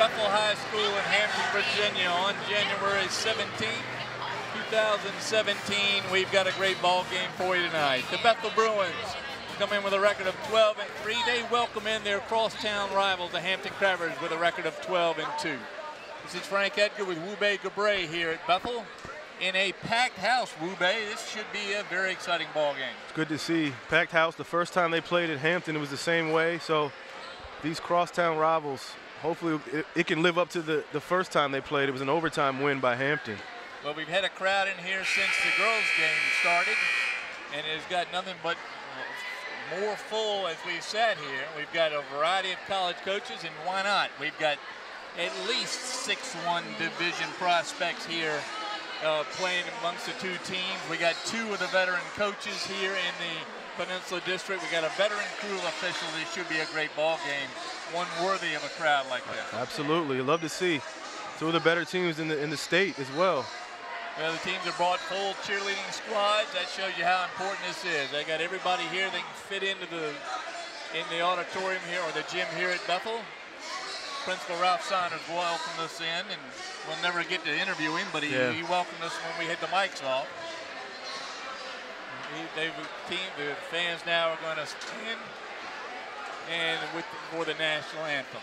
Bethel High School in Hampton, Virginia on January 17th, 2017. We've got a great ball game for you tonight. The Bethel Bruins come in with a record of 12-3. They welcome in their crosstown rivals, the Hampton Crabbers, with a record of 12-2. This is Frank Edgar with Wube Gabray here at Bethel in a packed house. Wube, this should be a very exciting ball game. It's good to see. Packed house. The first time they played at Hampton, it was the same way. So these crosstown rivals, hopefully it can live up to the first time they played. It was an overtime win by Hampton. Well, we've had a crowd in here since the girls' game started, and it has got nothing but more full as we've sat here. We've got a variety of college coaches, and why not? We've got at least 6-1 division prospects here playing amongst the two teams. We got two of the veteran coaches here in the Peninsula District. We got a veteran crew of officials. It should be a great ball game, one worthy of a crowd like this. Absolutely, love to see two of the better teams in the state as well. Well, the teams have brought full cheerleading squads. That shows you how important this is. They got everybody here. They can fit into in the auditorium here or the gym here at Bethel. Principal Ralph Saunders welcomed us in, and we'll never get to interview him, but he welcomed us when we had the mics off. The fans now are going to stand and for the national anthem.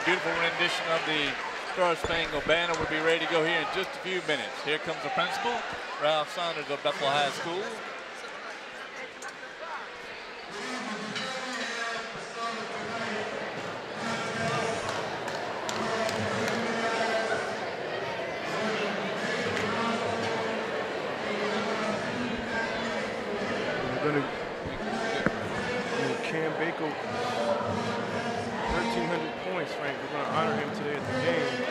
Beautiful rendition of the Star Spangled Banner will be ready to go here in just a few minutes. Here comes the principal, Ralph Saunders of Bethel High School. We're going to Cam Bacon. 1,300 points, Frank. We're going to honor him today at the game.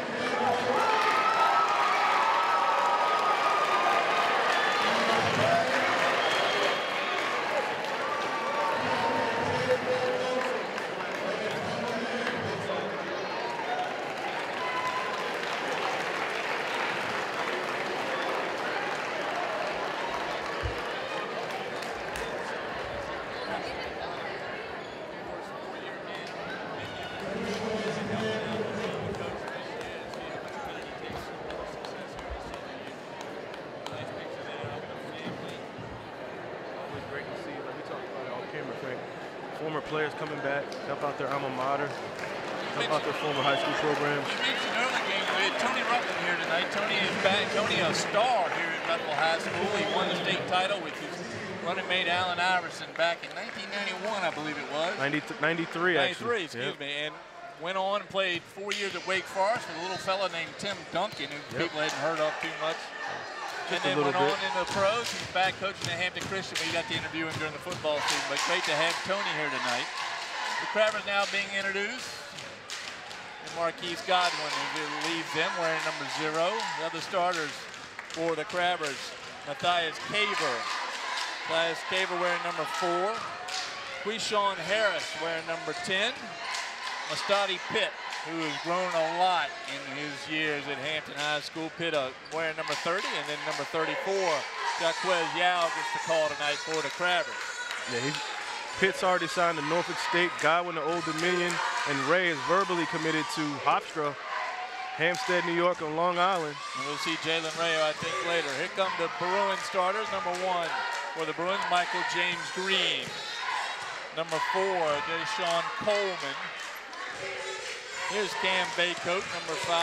Former players coming back, help out their alma mater, help out their former high school programs. You mentioned early game, we had Tony Rutland here tonight. Tony is back. Tony, a star here at Bethel High School. He won the state title with his running mate Allen Iverson back in 1991, I believe it was. 93, actually. 93, excuse me. And went on and played 4 years at Wake Forest with a little fella named Tim Duncan, who people hadn't heard of too much. Just and then went bit. on in the pros. He's back coaching at Hampton Christian. We got to interview him during the football season, but great to have Tony here tonight. The Crabbers now being introduced. And Marquise Godwin leaves them wearing number 0. The other starters for the Crabbers, Matthias Caver. Matthias Caver wearing number 4. Quishon Harris wearing number 10. Mustadi Pitt, who has grown a lot in his years at Hampton High School. Pitt wearing number 30, and then number 34, Jaquez Yao gets the call tonight for the Crabbers. Yeah, Pitt's already signed to Norfolk State, Godwin to Old Dominion, and Ray is verbally committed to Hofstra, Hampstead, New York, on Long Island. And we'll see Jalen Rayo, I think, later. Here come the Bruins starters. Number 1 for the Bruins, Michael James Green. Number 4, Deshaun Coleman. Here's Cam Baycoat, number 5.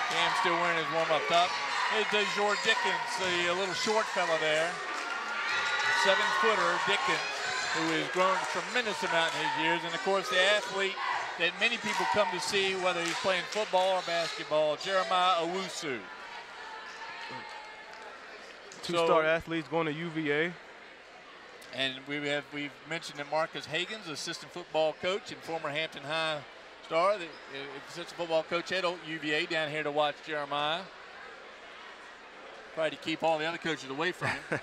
Cam still wearing his warm-up top. Here's DeJour Dickens, the little short fella there. 7-footer Dickens, who has grown a tremendous amount in his years. And, of course, the athlete that many people come to see, whether he's playing football or basketball, Jeremiah Owusu. Two-star athletes going to UVA. And we've mentioned that Marcus Hagens, assistant football coach and former Hampton High star, the assistant football coach at UVA, down here to watch Jeremiah. Try to keep all the other coaches away from him.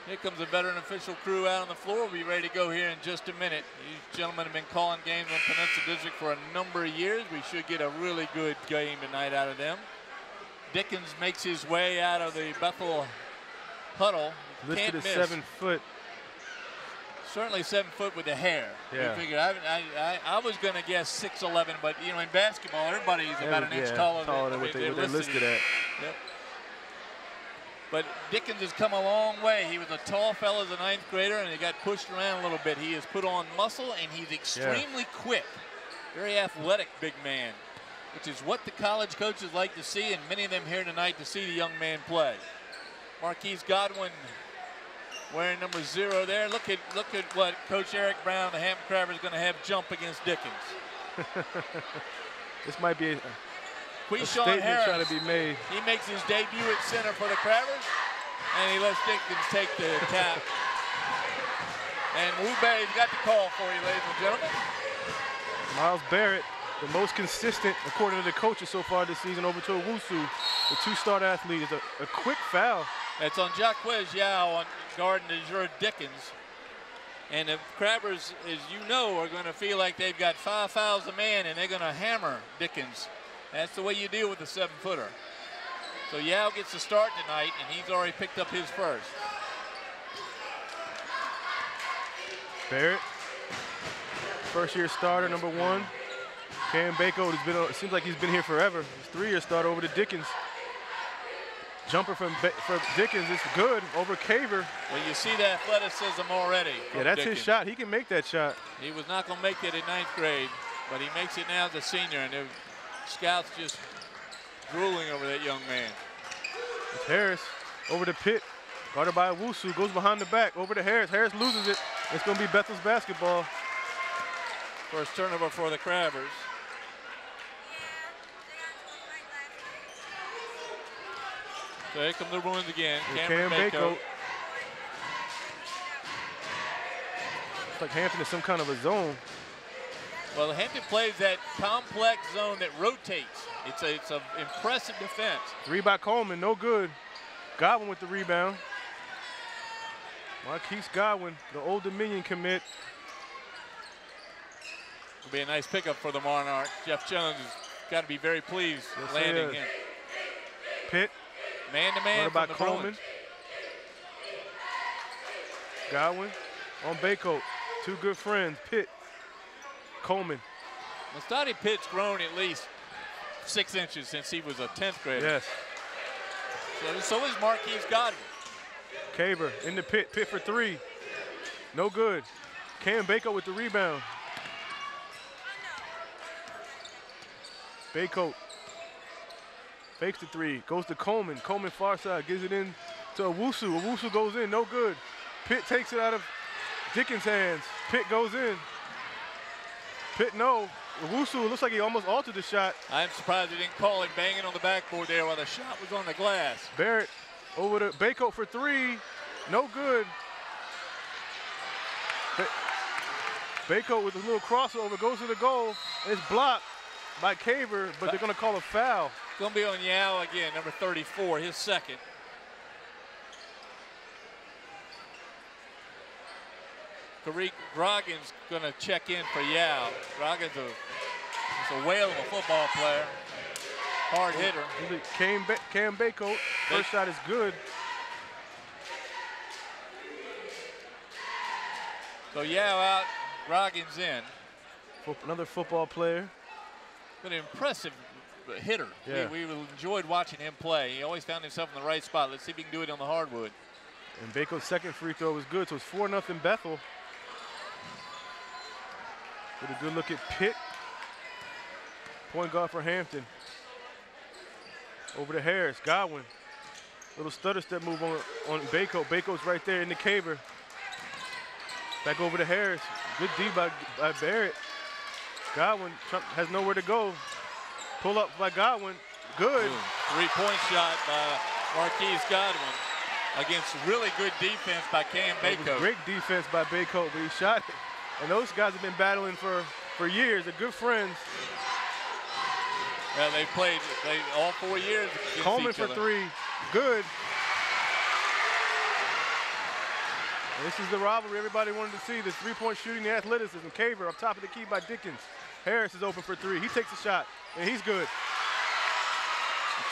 Here comes a veteran official crew out on the floor. We'll be ready to go here in just a minute. These gentlemen have been calling games on Peninsula District for a number of years. We should get a really good game tonight out of them. Dickens makes his way out of the Bethel huddle. Listed as 7 foot. Certainly 7 foot with the hair. Yeah. We figured I was going to guess 6'11", but you know, in basketball, everybody's about an inch taller than what they're listed at. Yep. But Dickens has come a long way. He was a tall fellow as a 9th grader, and he got pushed around a little bit. He has put on muscle, and he's extremely quick. Very athletic big man, which is what the college coaches like to see, and many of them here tonight to see the young man play. Marquise Godwin wearing number 0 there. Look at what Coach Eric Brown, the Hampton Crabbers, is going to have jump against Dickens. This might be a Quishon Harris trying to be made. He makes his debut at center for the Crabbers, and he lets Dickens take the cap. And Wu Bei's got the call for you, ladies and gentlemen. Miles Barrett, the most consistent, according to the coaches so far this season, over to Owusu, the 2-star athlete. Is a quick foul. That's on Jaquez Yao on guarding DeJour Dickens. And the Crabbers, as you know, are going to feel like they've got 5 fouls a man, and they're going to hammer Dickens. That's the way you deal with a 7-footer. So Yao gets the start tonight, and he's already picked up his first. Barrett, first-year starter, number 1. Cam Bako has been. It seems like he's been here forever. He's 3-year starter over to Dickens. Jumper from Dickens is good over Caver. Well, you see the athleticism already. Yeah, that's Dickens. his shot. He can make that shot. He was not going to make it in 9th grade, but he makes it now as a senior, and the scouts just drooling over that young man. It's Harris over to Pitt. Guarded by Owusu, goes behind the back, over to Harris. Harris loses it. It's going to be Bethel's basketball. First turnover for the Crabbers. So here come the Bruins again. Cam Bako. Looks like Hampton is some kind of a zone. Well, Hampton plays that complex zone that rotates. It's an impressive defense. 3 by Coleman, no good. Godwin with the rebound. Marquise Godwin, the Old Dominion commit. It'll be a nice pickup for the Monarchs. Jeff Jones has got to be very pleased landing him. Pitt. Man-to-man by from the Coleman. Bruins. Godwin on Bako. 2 good friends, Pitt, Coleman. Mustadi Pitt's grown at least 6 inches since he was a 10th grader. Yes. So is Marquise Godwin. Caver in the Pitt for 3. No good. Cam Bako with the rebound. Bako fakes the 3, goes to Coleman. Coleman far side, gives it in to Owusu. Owusu goes in, no good. Pitt takes it out of Dickens' hands. Pitt goes in. Pitt, no. Owusu looks like he almost altered the shot. I'm surprised he didn't call him banging on the backboard there while the shot was on the glass. Barrett over to Baycoat for three. No good. Baycoat with a little crossover goes to the goal. It's blocked by Caver, but they're going to call a foul. It's going to be on Yao again, number 34, his second. Kareem Grogan's going to check in for Yao. Grogan's a whale of a football player. Hard hitter. Cam Baycoat, first shot is good. So Yao out, Grogan's in. Another football player. But an impressive hitter. Yeah. We enjoyed watching him play. He always found himself in the right spot. Let's see if he can do it on the hardwood. And Baycoat's second free throw was good, so it's 4-0 Bethel. With a good look at Pitt. Point guard for Hampton. Over to Harris, Godwin. Little stutter step move on Baycoat. Baycoat's right there in the caver. Back over to Harris. Good D by Barrett. Godwin has nowhere to go. Pull up by Godwin. Good. Three-point shot by Marquise Godwin against really good defense by Cam Baycoat. Great defense by Baycoat, but he shot it. And those guys have been battling for years. They're good friends. Yeah, they played all 4 years against Coleman each other. for three. Good. And this is the rivalry everybody wanted to see. The three-point shooting, the athleticism. Caver up top of the key by Dickens. Harris is open for three. He takes a shot, and he's good.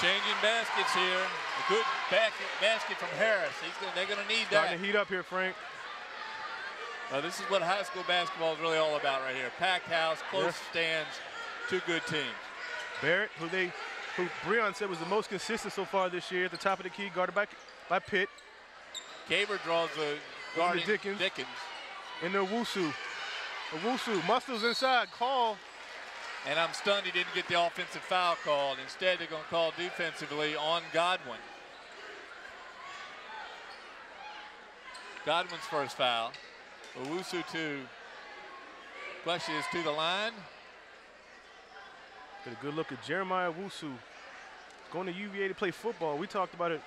Changing baskets here. A good basket from Harris. They're going to need that. Starting to heat up here, Frank. This is what high school basketball is really all about right here. Packed house, close stands, two good teams. Barrett, who Breon said was the most consistent so far this year at the top of the key, guarded by Pitt. Caver draws the guard Dickens. And the Owusu. Muscles inside, call. And I'm stunned he didn't get the offensive foul called. Instead, they're going to call defensively on Godwin. Godwin's first foul. Owusu question is to the line. Get a good look at Jeremiah Owusu. Going to UVA to play football. We talked about it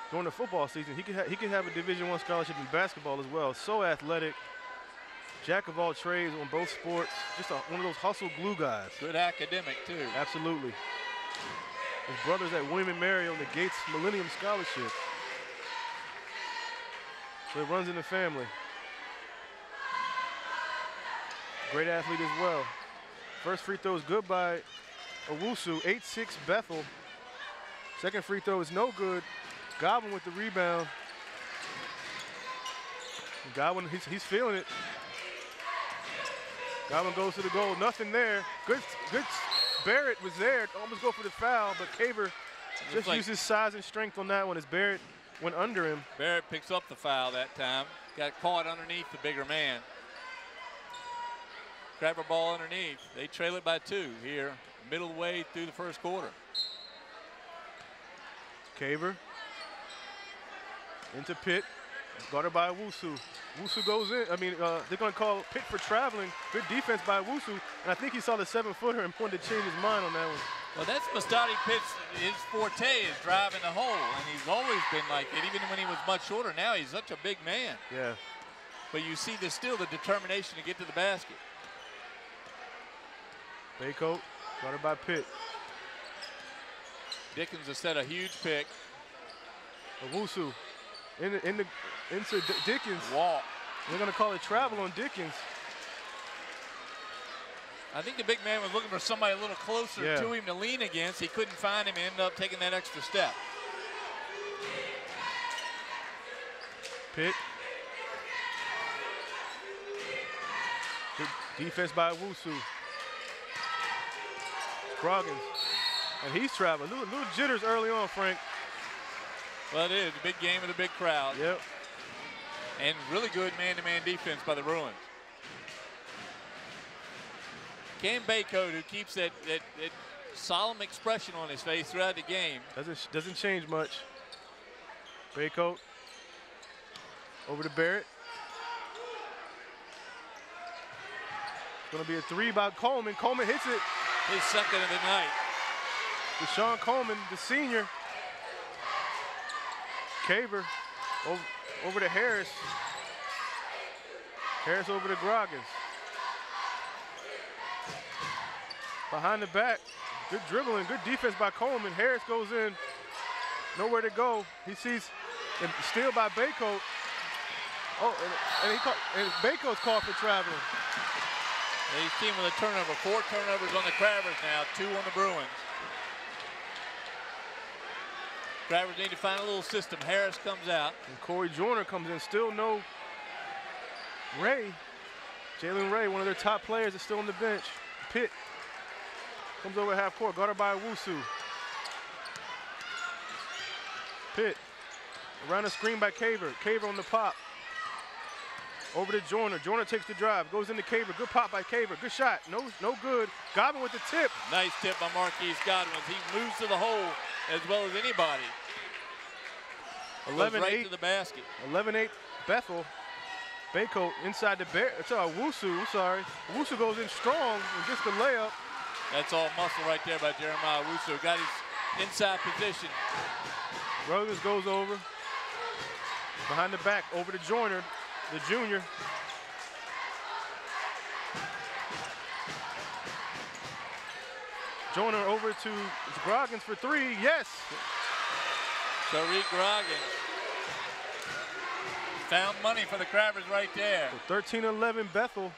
during the football season. He could have a Division I scholarship in basketball as well. So athletic. Jack of all trades on both sports. Just one of those hustle glue guys. Good academic, too. Absolutely. His brother's at William & Mary on the Gates Millennium Scholarship. So it runs in the family. Great athlete as well. First free throw is good by Owusu, 8-6 Bethel. Second free throw is no good. Godwin with the rebound. Godwin, he's feeling it. Godwin goes to the goal, nothing there. Good. Barrett was there, almost go for the foul, but Caver just used his size and strength on that one as Barrett went under him. Barrett picks up the foul that time. Got caught underneath the bigger man. Grab a ball underneath. They trail it by 2 here, middle way through the first quarter. Caver into Pitt, guarded by Owusu. Owusu goes in. They're going to call Pitt for traveling. Good defense by Owusu, and I think he saw the 7-footer and wanted to change his mind on that one. Well, that's Mustadi Pitt's his forte is driving the hole, and he's always been like it, even when he was much shorter. Now he's such a big man. Yeah. But you see still the determination to get to the basket. Baycoat, guarded by Pitt. Dickens has set a huge pick. Owusu into Dickens. Walk. They're going to call it travel on Dickens. I think the big man was looking for somebody a little closer to him to lean against. He couldn't find him and ended up taking that extra step. Pitt. Good defense by Owusu. Scroggins. And he's traveling. Little jitters early on, Frank. Well, it is a big game with a big crowd. Yep. And really good man-to-man defense by the Bruins. Cam Baycoat, who keeps that solemn expression on his face throughout the game. Doesn't change much. Baycoat over to Barrett. It's going to be a three by Coleman. Coleman hits it. His second of the night. Deshaun Coleman, the senior. Caver over to Harris. Harris over to Groggins. Behind the back, good dribbling, good defense by Coleman. Harris goes in, nowhere to go. He sees a steal by Baycoat. Oh, and Baycoat's called for traveling. He's team with a turnover. 4 turnovers on the Crabbers now, 2 on the Bruins. Crabbers need to find a little system. Harris comes out. And Corey Joyner comes in. Still no Ray. Jalen Ray, one of their top players, is still on the bench. Pitt comes over half court, guarded by Owusu. Pitt around the screen by Caver. Caver on the pop. Over to Joyner. Joyner takes the drive, goes into Caver. Good pop by Caver. Good shot. No good. Godwin with the tip. Nice tip by Marquise Godwin. He moves to the hole as well as anybody. 11-8 right to the basket. 11-8 Bethel. Baycoat inside the bear. It's Owusu. I'm sorry. Owusu goes in strong and gets the layup. That's all muscle right there by Jeremiah Owusu. Got his inside position. Rogers goes over. Behind the back, over to Joyner, the junior. Joyner over to Groggins for 3. Yes. Tariq Groggins. Found money for the Crabbers right there. So 13-11 Bethel.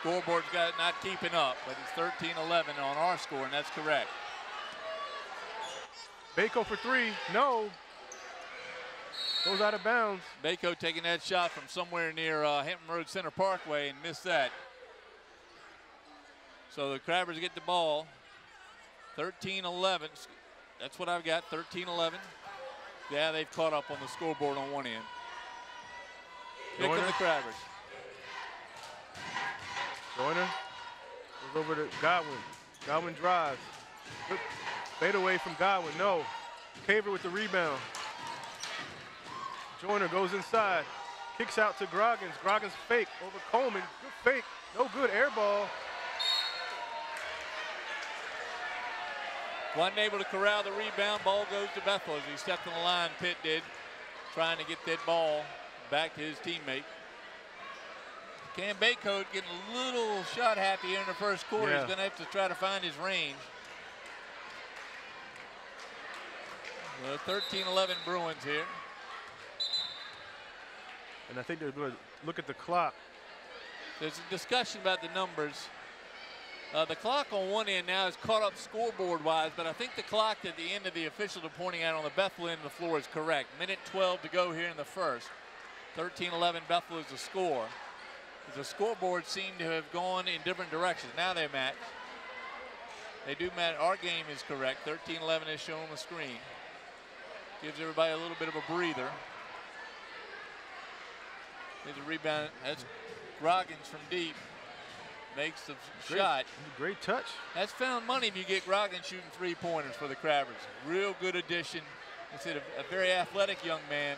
Scoreboard's got not keeping up, but it's 13-11 on our score, and that's correct. Bayco for 3. No. Goes out of bounds. Bayco taking that shot from somewhere near Hampton Road Center Parkway and missed that. So the Crabbers get the ball. 13-11. That's what I've got, 13-11. Yeah, they've caught up on the scoreboard on one end. Here come the Crabbers. Joyner goes over to Godwin. Godwin drives. Good fade away from Godwin. No. Caver with the rebound. Joyner goes inside. Kicks out to Groggins. Groggins fake over Coleman. Good fake. No good. Air ball. Wasn't able to corral the rebound. Ball goes to Bethel as he stepped on the line. Pitt did, trying to get that ball back to his teammate. Cam Baycoat getting a little shot happy here in the first quarter. Yeah. He's going to have to try to find his range. The 13-11 Bruins here. And I think they're going to look at the clock. There's a discussion about the numbers. The clock on one end now is caught up scoreboard-wise, but I think the clock at the end of the officials are pointing out on the Bethel end of the floor is correct. Minute 12 to go here in the first. 13-11 Bethel is the score. The scoreboards seem to have gone in different directions. Now they match. They do match. Our game is correct. 13-11 is shown on the screen. Gives everybody a little bit of a breather. There's a rebound. That's Groggins from deep. Makes the shot. Great touch. That's found money if you get Groggins shooting 3-pointers for the Crabbers. Real good addition. Instead of a very athletic young man.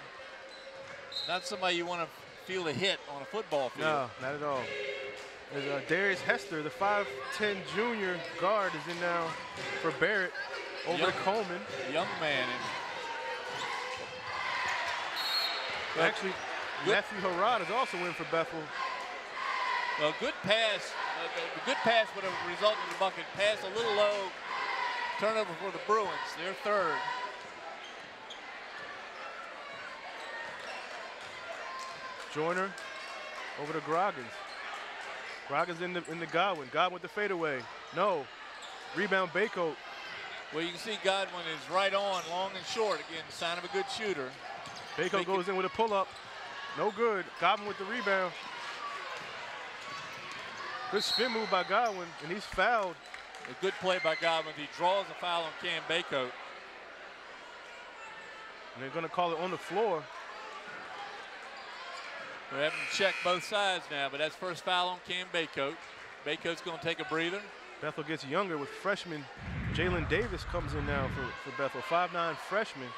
Not somebody you want to feel a hit on a football field. No, not at all. There's Darius Hester, the 5'10 junior guard, is in now for Barrett over to Coleman. Young man. Actually, Matthew Harrod is also in for Bethel. Well, good pass. The good pass would have resulted in the bucket. Pass a little low. Turnover for the Bruins. Their third. Joyner over to Groggins. Groggins in the Godwin. Godwin with the fadeaway. No. Rebound Baycoat. Well, you can see Godwin is right on, long and short. Again, sign of a good shooter. Baycoat goes in with a pull-up. No good. Godwin with the rebound. Good spin move by Godwin, and he's fouled. A good play by Godwin. He draws a foul on Cam Baycoat. And they're going to call it on the floor. We're having to check both sides now, but that's first foul on Cam Baycoat. Baycoat's going to take a breather. Bethel gets younger with freshman Jalen Davis comes in now for Bethel, 5'9" freshman.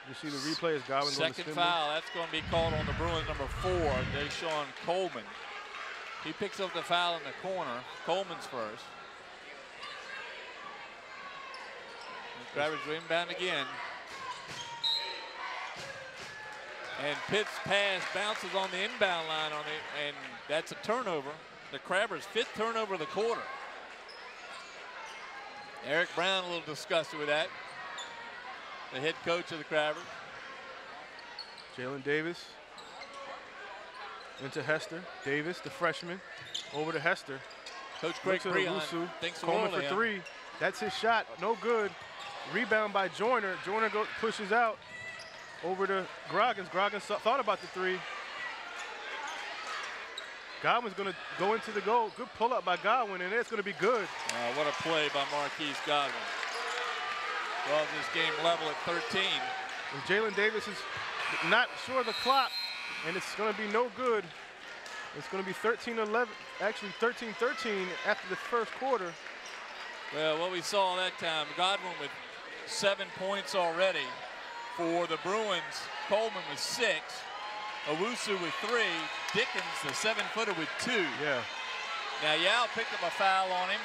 You see the replay as Godwin going to Second foul, that's going to be called on the Bruins, number 4, Deshaun Coleman. He picks up the foul in the corner. Coleman's first. Grabbers inbound again. And Pitt's pass bounces on the inbound line and that's a turnover. The Crabbers' 5th turnover of the quarter. Eric Brown a little disgusted with that. The head coach of the Crabbers. Jalen Davis into Hester. Davis, the freshman, over to Hester. Coach Craig Breon thinks Coleman for 3. That's his shot. No good. Rebound by Joyner. Joyner pushes out over to Groggins. Groggins thought about the 3. Godwin's going to go into the goal. Good pull up by Godwin, and it's going to be good. What a play by Marquise Godwin. Well, this game level at 13. And Jalen Davis is not sure of the clock, and it's going to be no good. It's going to be 13-11, actually 13-13 after the first quarter. Well, what we saw that time, Godwin with 7 points already for the Bruins. Coleman with 6. Owusu with 3. Dickens, the 7-footer, with 2. Yeah. Now Yao picked up a foul on him.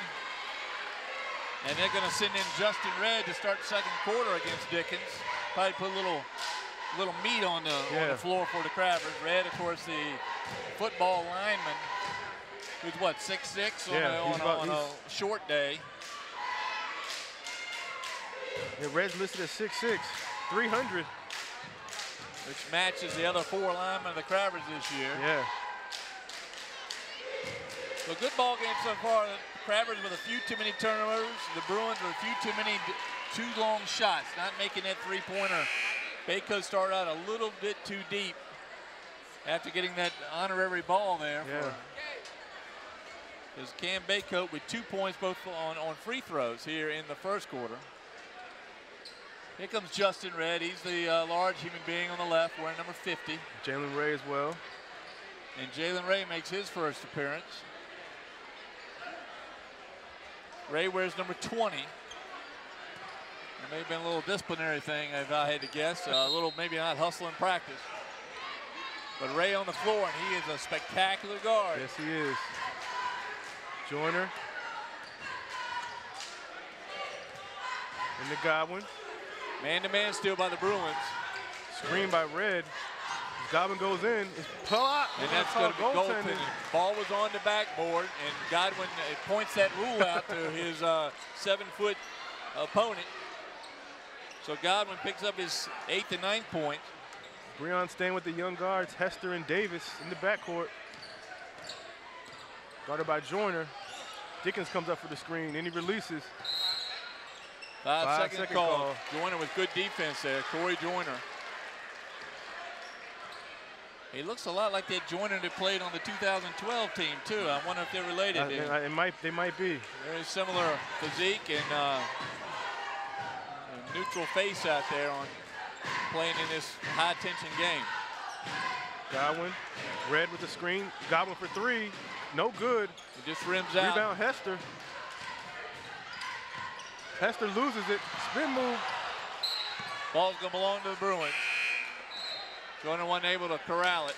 And they're going to send in Justin Red to start second quarter against Dickens. Probably put a little meat on the floor for the Crabbers. Red, of course, the football lineman, who's what, 6'6" on a short day. Yeah, Red's listed at 6'6", 300. Which matches the other 4 linemen of the Crabbers this year. Yeah. So good ball game so far. The Crabbers with a few too many turnovers. The Bruins with a few too many too long shots, not making that 3-pointer. Bako started out a little bit too deep after getting that honorary ball there. Yeah. There's Cam Bako with 2 points both on free throws here in the first quarter. Here comes Justin Red. He's the large human being on the left, wearing number 50. Jalen Ray as well. And Jalen Ray makes his first appearance. Ray wears number 20. There may have been a little disciplinary thing, if I had to guess. A little, maybe not hustle in practice. But Ray on the floor, and he is a spectacular guard. Yes, he is. Joyner. Into Godwin. Man-to-man steal by the Bruins. Screen by Red. Godwin goes in. It's pull out. And that's going to be goaltending. Ball was on the backboard, and Godwin points that rule out to his 7-foot opponent. So Godwin picks up his 8th and 9th point. Breon staying with the young guards, Hester and Davis in the backcourt. Guarded by Joyner. Dickens comes up for the screen, and he releases. 5 second call. Joyner with good defense there, Corey Joyner. He looks a lot like that Joyner that played on the 2012 team too. I wonder if they're related. They might be. Very similar physique and a neutral face out there on playing in this high tension game. Godwin, Red with the screen. Godwin for 3, no good. He just rims out. Rebound Hester. Hester loses it, spin move. Ball's gonna belong to the Bruins. Joyner wasn't able to corral it.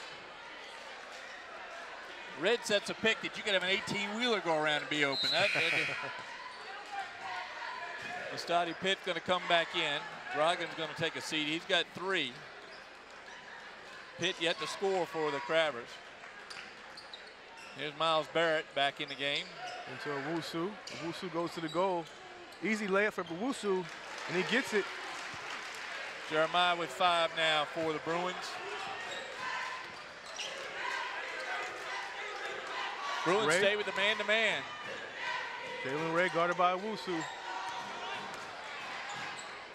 Red sets a pick that you could have an 18-wheeler go around and be open. Estadi Pitt's gonna come back in. Dragon's gonna take a seat. He's got 3. Pitt yet to score for the Crabbers. Here's Miles Barrett back in the game. Into Owusu. Owusu goes to the goal. Easy layup for Owusu, and he gets it. Jeremiah with 5 now for the Bruins. Bruins stay with the man-to-man. Jalen Ray guarded by Owusu.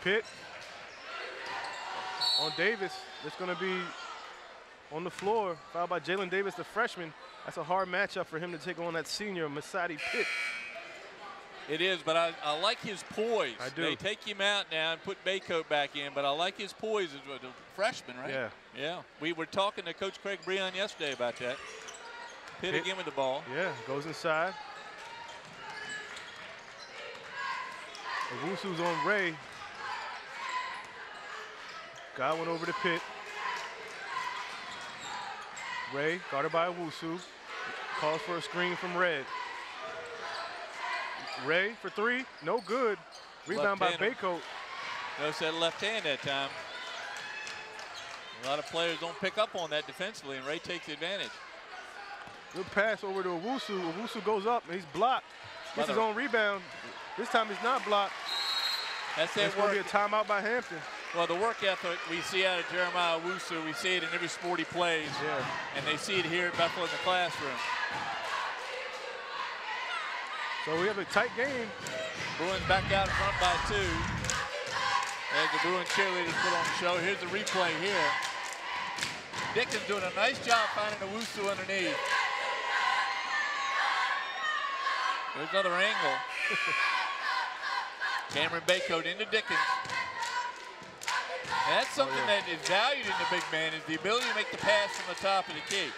Pitt on Davis. It's going to be on the floor. Fouled by Jalen Davis, the freshman. That's a hard matchup for him to take on that senior, Masadi Pitt. It is, but I like his poise. I do. They take him out now and put Baycoat back in, but I like his poise as a freshman, right? Yeah. Yeah. We were talking to Coach Craig Breon yesterday about that. Pitt again with the ball. Yeah, goes inside. Owusu's on Ray. Godwin over the pit. Ray, guarded by Owusu. Calls for a screen from Red. Ray for three, no good. Rebound by Baycoat. Notice that left hand that time. A lot of players don't pick up on that defensively, and Ray takes advantage. Good pass over to Owusu. Owusu goes up, and he's blocked. Gets his own rebound. This time he's not blocked. That's their work. It's going to be a timeout by Hampton. Well, the work ethic we see out of Jeremiah Owusu, we see it in every sport he plays. Yeah. And they see it here at Bethel in the classroom. So we have a tight game. Bruins back out in front by 2. As the Bruins cheerleaders put on the show. Here's the replay here. Dickens doing a nice job finding Owusu underneath. There's another angle. Cameron Baycoat into Dickens. And that's something that is valued in the big man, is the ability to make the pass from the top of the key.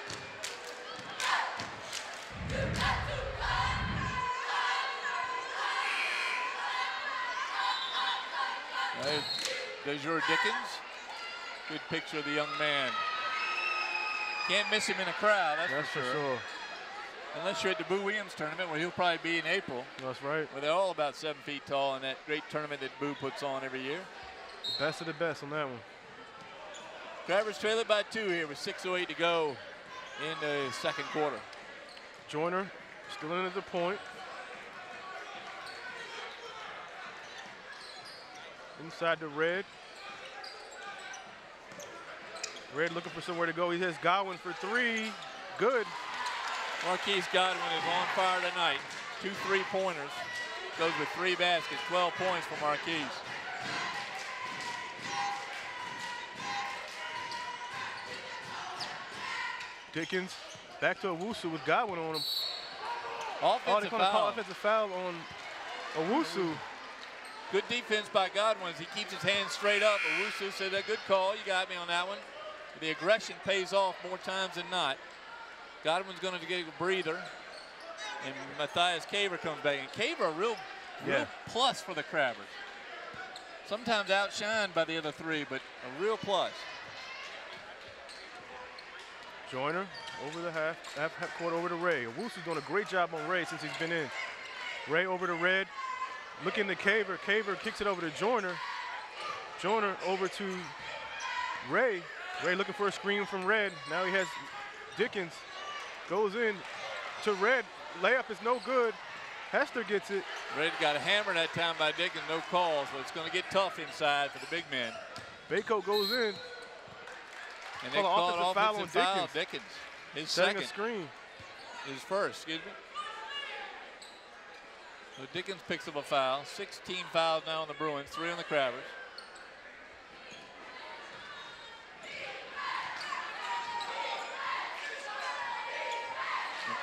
There's your Dickens. Good picture of the young man. Can't miss him in a crowd, that's for sure. Unless you're at the Boo Williams tournament, where he'll probably be in April. That's right. Where they're all about 7 feet tall in that great tournament that Boo puts on every year. The best of the best on that one. Travers trail it by 2 here with 6:08 to go in the second quarter. Joyner still in at the point. Inside to Red. Red looking for somewhere to go. He has Godwin for 3. Good. Marquise Godwin is on fire tonight. 2 3-pointers. Goes with 3 baskets, 12 points for Marquise. Dickens back to Owusu with Godwin on him. Offensive foul. Call offensive foul on Owusu. Good defense by Godwin as he keeps his hands straight up. Owusu said, a good call, you got me on that one. The aggression pays off more times than not. Godwin's going to get a breather. And Matthias Caver comes back. And Caver, a real plus for the Crabbers. Sometimes outshined by the other 3, but a real plus. Joyner over the half court over to Ray. Owusu's doing a great job on Ray since he's been in. Ray over to Red. Looking to Caver. Caver kicks it over to Joyner. Joyner over to Ray. Ray looking for a screen from Red. Now he has Dickens. Goes in to Red. Layup is no good. Hester gets it. Red got a hammer that time by Dickens. No calls, but it's going to get tough inside for the big man. Baycoat goes in. And they call an offensive foul on Dickens. His second. A screen. His first, excuse me. So Dickens picks up a foul. 16 fouls now on the Bruins, 3 on the Crabbers.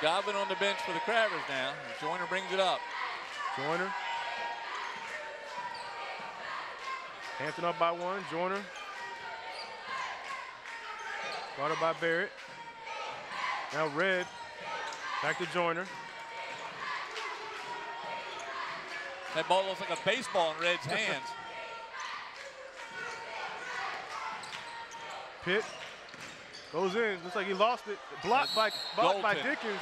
Godwin on the bench for the Crabbers now. Joyner brings it up. Joyner. Hampton up by 1. Joyner. Guarded by Barrett. Now Red. Back to Joyner. That ball looks like a baseball in Red's hands. Pitt goes in. Looks like he lost it. Blocked by Dickens.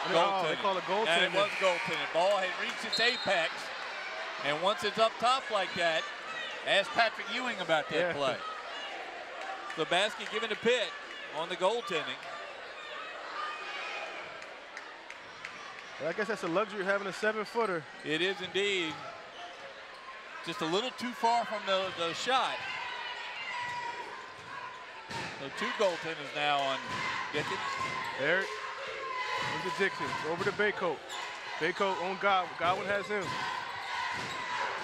Oh, they call it goaltending. And it was goaltending. Ball had reached its apex. And once it's up top like that, ask Patrick Ewing about that play. The basket given to Pitt on the goaltending. Well, I guess that's a luxury of having a 7-footer. It is indeed. Just a little too far from the shot. So 2 goaltenders now on Dickens. There, into Dickens, over to Baycoat. Baycoat on Godwin. Godwin has him.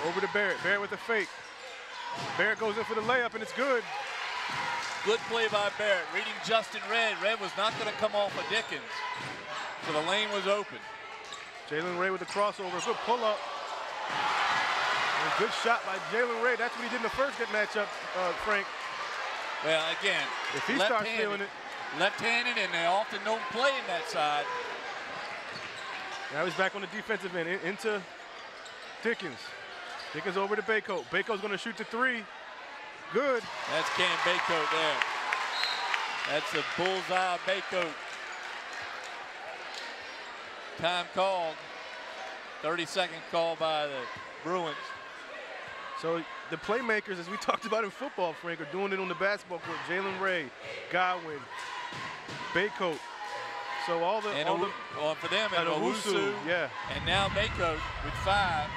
Over to Barrett. Barrett with a fake. Barrett goes in for the layup, and it's good. Good play by Barrett. Reading Justin Red. Red was not going to come off of Dickens. So the lane was open. Jalen Ray with the crossover. Good pull-up. Good shot by Jalen Ray. That's what he did in the first good matchup, Frank. Well, again, if he starts feeling it. Left-handed, and they often don't play in that side. Now he's back on the defensive end, into Dickens. Dickens over to Baycoat. Baycoat's going to shoot the 3. Good. That's Cam Baycoat there. That's the bullseye of Baycoat. Time called. 30-second call by the Bruins. So the playmakers, as we talked about in football, Frank, are doing it on the basketball court. Jalen Ray, Godwin, Baycoat. So for them, and Owusu, yeah. And now Baycoat with 5.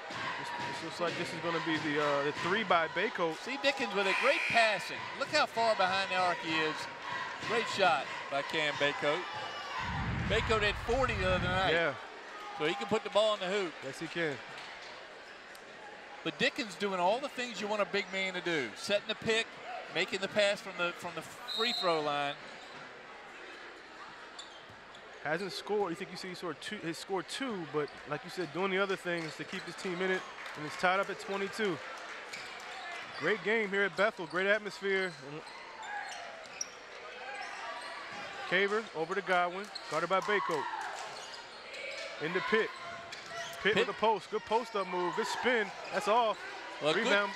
This looks like this is going to be the 3 by Baycoat. See Dickens with a great passing. Look how far behind the arc he is. Great shot by Cam Baycoat. Baycoat had 40 the other night. Yeah. So he can put the ball in the hoop. Yes, he can. But Dickens doing all the things you want a big man to do. Setting the pick, making the pass from the free throw line. Hasn't scored. You think he scored 2, but like you said, doing the other things to keep his team in it, and it's tied up at 22. Great game here at Bethel. Great atmosphere. Caver over to Godwin, guarded by Baycoat. Into Pitt. Pitt with a post. Good post-up move. Good spin. That's off. Well, rebound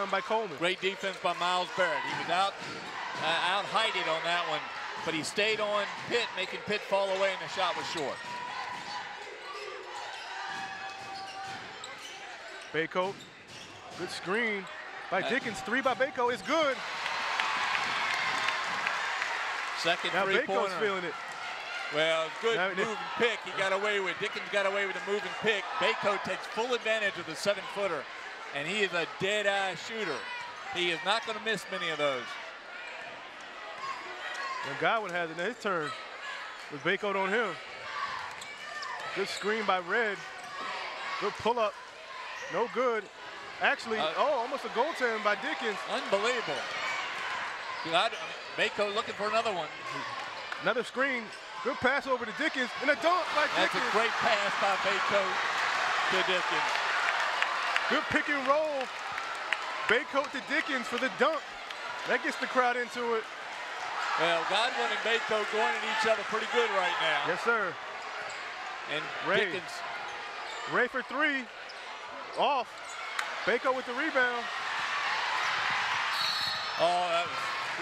by Coleman. Great defense by Miles Barrett. He was out-heighted on that one, but he stayed on Pitt, making Pitt fall away, and the shot was short. Baycoat. Good screen by Dickens. 3 by Baycoat is good. Second now three-pointer. Baycoat's feeling it. Well, good moving pick he got away with. Dickens got away with a moving pick. Baycoat takes full advantage of the 7-footer, and he is a dead-eye shooter. He is not going to miss many of those. And Godwin has it in his turn with Baycoat on him. Good screen by Red. Good pull-up. No good. Actually, almost a goaltend by Dickens. Unbelievable. Baycoat looking for another one. Another screen. Good pass over to Dickens, and a dunk by Dickens. That's a great pass by Baycoat to Dickens. Good pick and roll. Baycoat to Dickens for the dunk. That gets the crowd into it. Well, Godwin and Baycoat going at each other pretty good right now. Yes, sir. And Ray. Dickens. Ray for 3. Off. Baycoat with the rebound. Oh,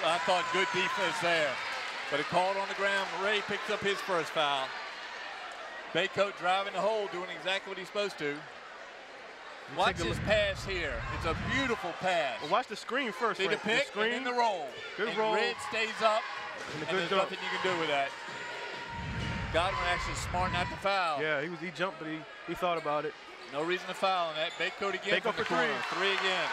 I thought good defense there. But it called on the ground. Ray picks up his first foul. Baycoat driving the hole, doing exactly what he's supposed to. Watch his pass here. It's a beautiful pass. Well, watch the screen first. See the pick and then the roll. Good roll. Red stays up, and there's nothing you can do with that. Godwin actually smart not to foul. Yeah, he jumped, but he thought about it. No reason to foul on that. Baycoat again from the for corner. 3 again.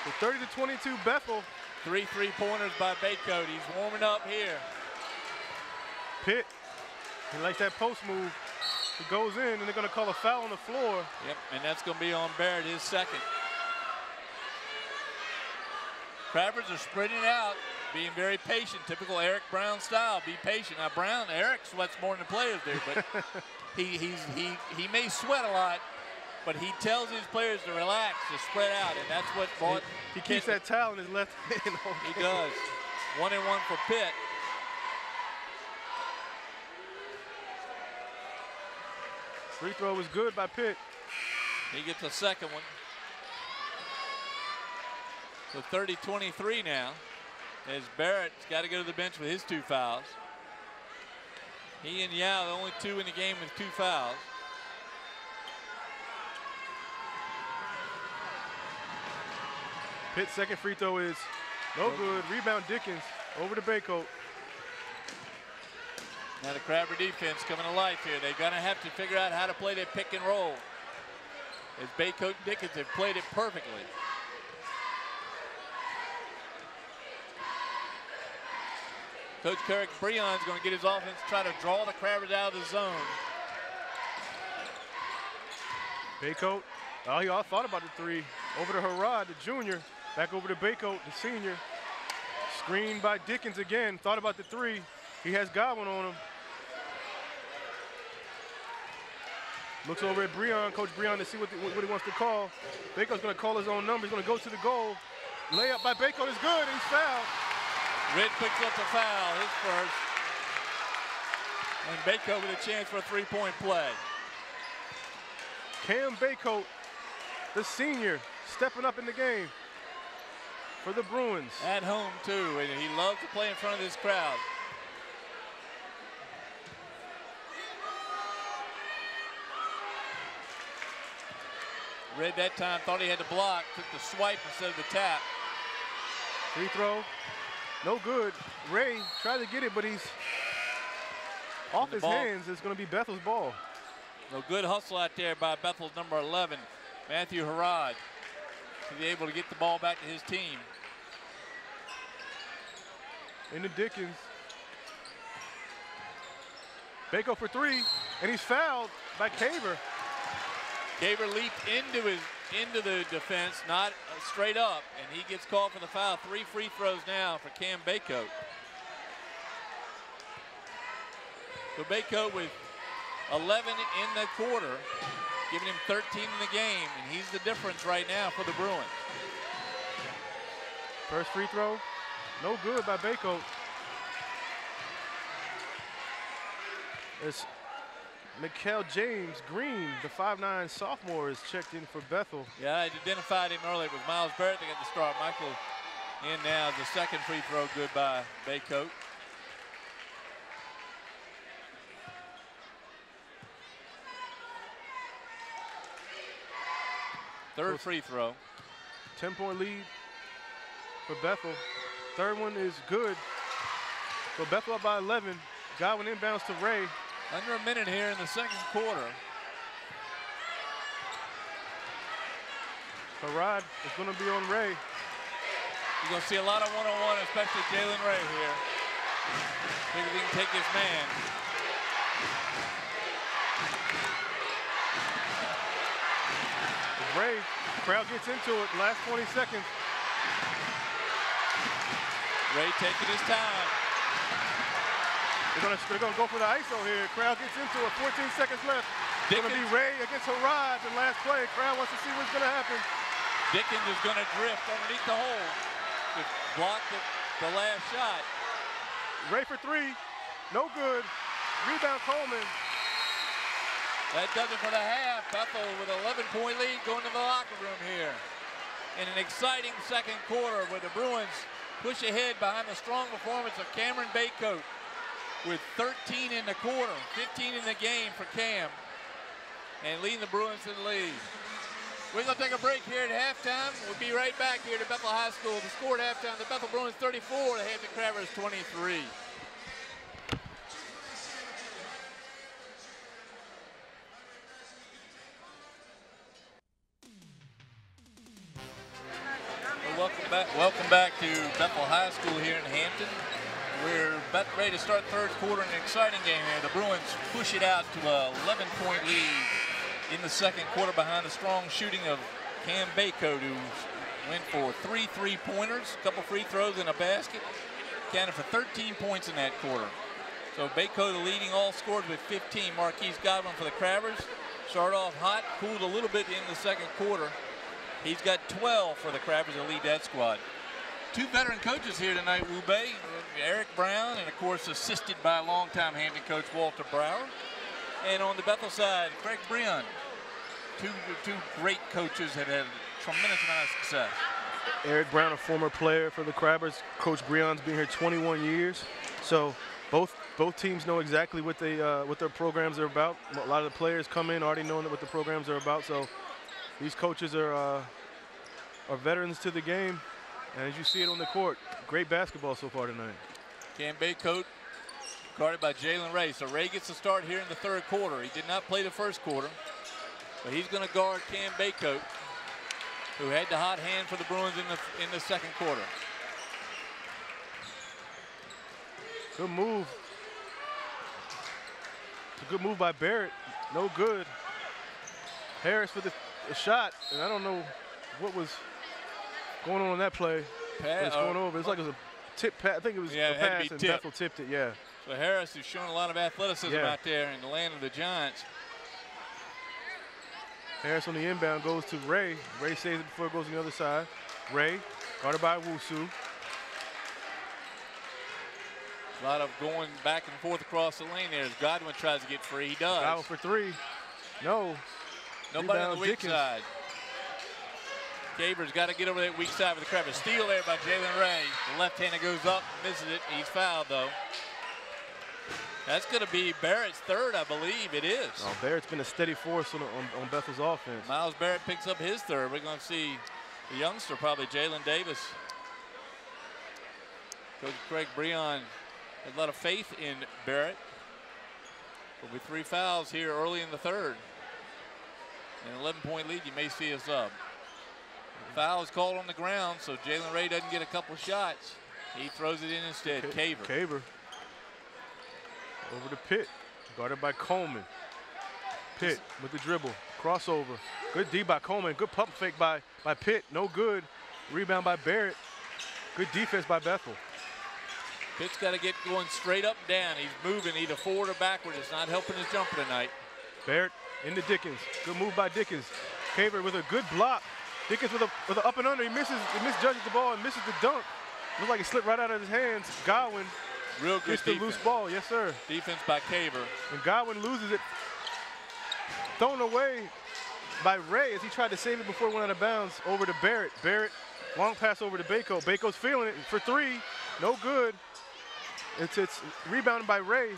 So 30-22 Bethel. 3 3-pointers by Baycoat. He's warming up here. Pitt, he likes that post move. He goes in, and they're going to call a foul on the floor. Yep, and that's going to be on Barrett, his second. Crabbers are spreading out, being very patient, typical Eric Brown style. Be patient. Now Eric sweats more than the players do, but he may sweat a lot, but he tells his players to relax, to spread out, and that's what brought. He keeps that towel in his left hand. He does. 1-1 for Pitt. Free throw was good by Pitt. He gets a second one. So 30-23 now, as Barrett's got to go to the bench with his 2 fouls. He and Yao, the only 2 in the game with 2 fouls. Pitt's second free throw is no good. Rebound Dickens over to Baycoat. Now the Crabber defense coming to life here. They're going to have to figure out how to play that pick and roll, as Baycoat and Dickens have played it perfectly. Coach Eric Breon's going to get his offense, try to draw the Crabbers out of the zone. Baycoat, he all thought about the 3. Over to Harrod, the junior. Back over to Baycoat, the senior. Screen by Dickens again. Thought about the 3. He has Godwin on him. Looks over at Breon, Coach Breon, to see what he wants to call. Baycoat's going to call his own number. He's going to go to the goal. Layup by Baycoat is good. He's fouled. Red picks up the foul, his first. And Baycoat with a chance for a 3-point play. Cam Baycoat the senior, stepping up in the game for the Bruins. At home, too, and he loves to play in front of this crowd. Red that time thought he had to block, took the swipe instead of the tap. Free throw, no good. Ray tried to get it, but he's off his hands. It's going to be Bethel's ball. No good hustle out there by Bethel's number 11, Matthew Harrod, to be able to get the ball back to his team. Into Dickens. Bako for three, and he's fouled by Caver. Caver leaped into the defense, not straight up, and he gets called for the foul. 3 free throws now for Cam Bako. So Bako with 11 in the quarter, giving him 13 in the game, and he's the difference right now for the Bruins. First free throw, no good by Bako. It's Mikael James Green, the 5'9" sophomore, is checked in for Bethel. Yeah, I identified him earlier. It was Miles Barrett that got the start. Michael in now. The second free throw good by Bako. Third free throw. 10-point lead for Bethel. Third one is good. So Bethel up by 11. Godwin inbounds to Ray. Under a minute here in the second quarter. Harrod is going to be on Ray. You're going to see a lot of one-on-one, especially Jalen Ray here. Think if he can take his man. Ray, crowd gets into it, last 20 seconds. Ray taking his time. They're gonna go for the ISO here. Crowd gets into it, 14 seconds left. It's gonna be Ray against Harrod in last play. Crowd wants to see what's gonna happen. Dickens is gonna drift underneath the hole to block the last shot. Ray for three, no good. Rebound Coleman. That does it for the half. Bethel with an 11-point lead going to the locker room here. In an exciting second quarter where the Bruins push ahead behind the strong performance of Cameron Bako with 13 in the quarter, 15 in the game for Cam, and leading the Bruins to the lead. We're going to take a break here at halftime. We'll be right back here to Bethel High School. The score at halftime, the Bethel Bruins 34, the Hampton Crabbers 23. Welcome back to Bethel High School here in Hampton. We're about ready to start third quarter in an exciting game here. The Bruins push it out to a 11-point lead in the second quarter behind the strong shooting of Cam Bako, who went for 3 3-pointers, a couple free throws and a basket. Counted for 13 points in that quarter. So Bako, the leading all scorers with 15. Marquise Godwin for the Crabbers. Started off hot, cooled a little bit in the second quarter. He's got 12 for the Crabbers to lead that squad. 2 veteran coaches here tonight, Wube. Eric Brown, and of course assisted by longtime Hampton coach Walter Brower. And on the Bethel side, Craig Breon. Two great coaches that had a tremendous amount of success. Eric Brown, a former player for the Crabbers. Coach Breon's been here 21 years. So both teams know exactly what their programs are about. A lot of the players come in already knowing what the programs are about. So these coaches are veterans to the game, and as you see it on the court, great basketball so far tonight. Cam Bako guarded by Jalen Ray. So Ray gets to start here in the third quarter. He did not play the first quarter, but he's going to guard Cam Bako, who had the hot hand for the Bruins in the second quarter. Good move. It's a good move by Barrett. No good. Harris for the shot, and I don't know what was going on that play. It's going over. It's like it was a tip pass. I think it was a pass, and Bethel tipped it, yeah. So Harris is showing a lot of athleticism out there in the land of the Giants. Harris on the inbound goes to Ray. Ray saves it before it goes to the other side. Ray, guarded by Wusu. A lot of going back and forth across the lane there as Godwin tries to get free. He does. Godwin for three. No. Nobody on the weak side. Caver's got to get over that weak side with the crab. A steal there by Jalen Ray. The left-hander goes up, misses it. He's fouled, though. That's going to be Barrett's third, I believe. It is. Oh, Barrett's been a steady force on Bethel's offense. Miles Barrett picks up his third. We're going to see the youngster, probably Jalen Davis. Coach Craig Breon had a lot of faith in Barrett. But with 3 fouls here early in the third, an 11-point lead, you may see a sub. Foul is called on the ground, so Jalen Ray doesn't get a couple shots. He throws it in instead. Caver. Over to Pitt, guarded by Coleman. Pitt with the dribble, crossover. Good D by Coleman, good pump fake by Pitt, no good. Rebound by Barrett. Good defense by Bethel. Pitt's got to get going straight up and down. He's moving either forward or backward. It's not helping his jumper tonight. Barrett into Dickens. Good move by Dickens. Caver with a good block. Dickens with an up and under. He misjudges the ball and misses the dunk. Looks like it slipped right out of his hands. Godwin real good gets the loose ball. Yes, sir. Defense by Caver. And Godwin loses it. Thrown away by Ray as he tried to save it before it went out of bounds. Over to Barrett. Barrett, long pass over to Bako. Bako's feeling it for 3. No good. It's rebounded by Ray.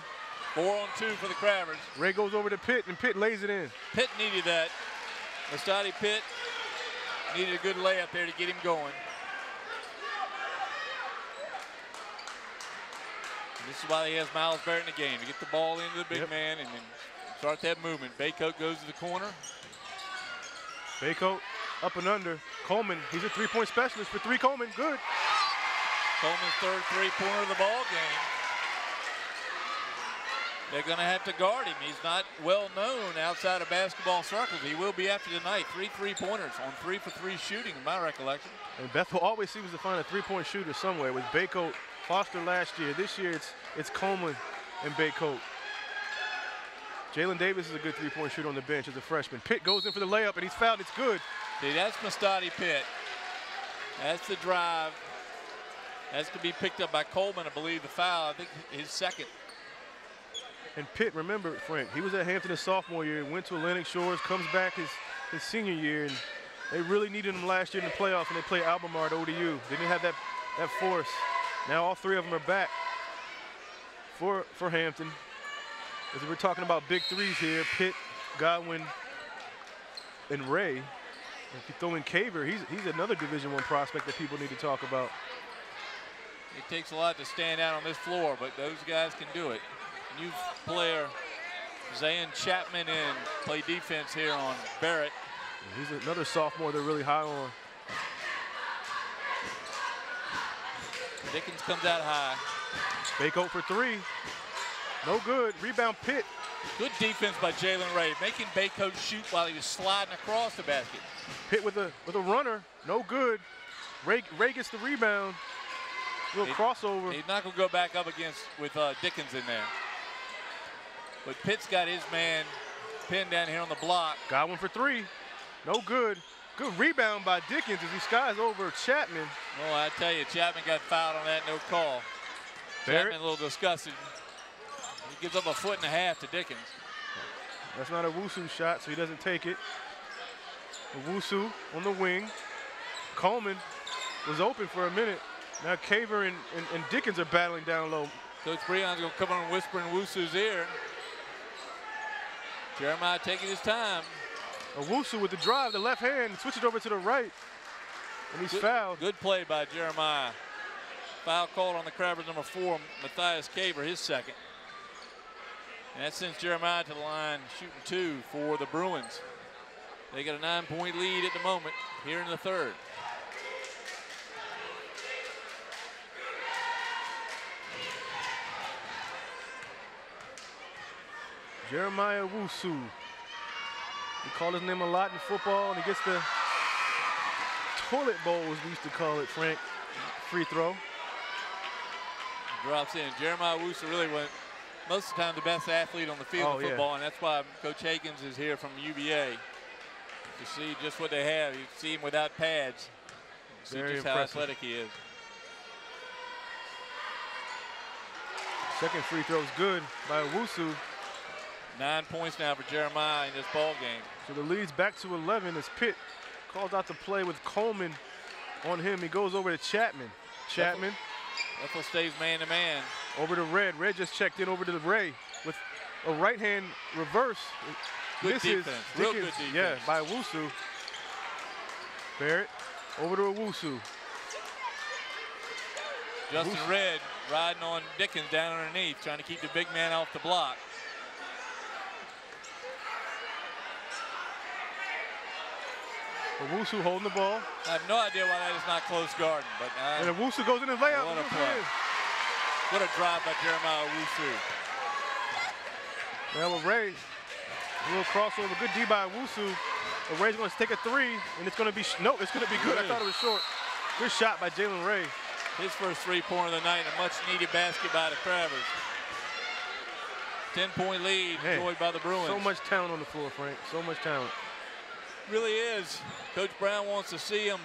4 on 2 for the Crabbers. Ray goes over to Pitt, and Pitt lays it in. Pitt needed that. Mastati Pitt needed a good layup there to get him going. And this is why he has Miles Barrett in the game, to get the ball into the big man and then start that movement. Baycoat goes to the corner. Baycoat up and under. Coleman, he's a 3-point specialist for 3. Coleman, good. Coleman's third 3-pointer of the ball game. They're going to have to guard him. He's not well known outside of basketball circles. He will be after tonight. 3 3-pointers on 3 for 3 shooting, in my recollection. And Bethel always seems to find a 3-point shooter somewhere. With Baycoat, Foster last year. This year it's Coleman and Baycoat. Jalen Davis is a good 3-point shooter on the bench as a freshman. Pitt goes in for the layup and he's fouled. It's good. See, that's Mastati Pitt. That's the drive. That's to be picked up by Coleman, I believe, the foul. I think his second. And Pitt, remember, Frank, he was at Hampton his sophomore year, went to Atlantic Shores, comes back his senior year, and they really needed him last year in the playoffs, and they played Albemarle at ODU. They didn't have that force. Now all 3 of them are back for Hampton. As we're talking about big threes here, Pitt, Godwin, and Ray. If you throw in Caver, he's another Division I prospect that people need to talk about. It takes a lot to stand out on this floor, but those guys can do it. New player Zayn Chapman in, play defense here on Barrett. He's another sophomore they're really high on. Dickens comes out high. Baycoat for 3. No good. Rebound Pitt. Good defense by Jalen Ray, making Baycoat shoot while he was sliding across the basket. Pitt with a runner. No good. Ray gets the rebound. Little crossover. He's not going to go back up with Dickens in there. But Pitt's got his man pinned down here on the block. Got 1 for 3. No good. Good rebound by Dickens as he skies over Chapman. Oh, I tell you, Chapman got fouled on that, no call. Barrett. Chapman a little disgusted. He gives up a 1.5 foot to Dickens. That's not a Wusu shot, so he doesn't take it. Wusu on the wing. Coleman was open for a minute. Now Caver and Dickens are battling down low. Coach Breon's going to come on and whisper in Wusu's ear. Jeremiah taking his time. Owusu with the drive, the left hand, switches over to the right, and he's fouled. Good play by Jeremiah. Foul called on the Crabbers, number 4, Matthias Caver, his second. And that sends Jeremiah to the line, shooting 2 for the Bruins. They got a 9-point lead at the moment here in the third. Jeremiah Owusu. We call his name a lot in football, and he gets the toilet bowl, as we used to call it, Frank. Free throw. Drops in. Jeremiah Owusu really went most of the time the best athlete on the field in football, and that's why Coach Hakens is here from UVA to see just what they have. You see him without pads. See Very just impressive. how athletic he is. Second free throw is good by Owusu. 9 points now for Jeremiah in this ball game. So the lead's back to 11 as Pitt calls out the play with Coleman on him. He goes over to Chapman. Chapman. Bethel stays man-to-man. Over to Red. Red just checked in over to the Ray with a right-hand reverse. Good defense. Real good defense. Yeah, by Owusu. Barrett over to Owusu. Justin Red riding on Dickens down underneath, trying to keep the big man off the block. Owusu holding the ball. I have no idea why that is not close guarding, but and Owusu goes in the layup. What a play. What a drive by Jeremiah Owusu. Now with Ray, a little crossover, good D by Owusu. Ray's going to take a three, and it's going to be, no, it's going to be good. I thought it was short. Good shot by Jalen Ray. His first three-pointer of the night, a much-needed basket by the Crabbers. 10-point lead enjoyed by the Bruins. So much talent on the floor, Frank. So much talent. Really is. Coach Brown wants to see him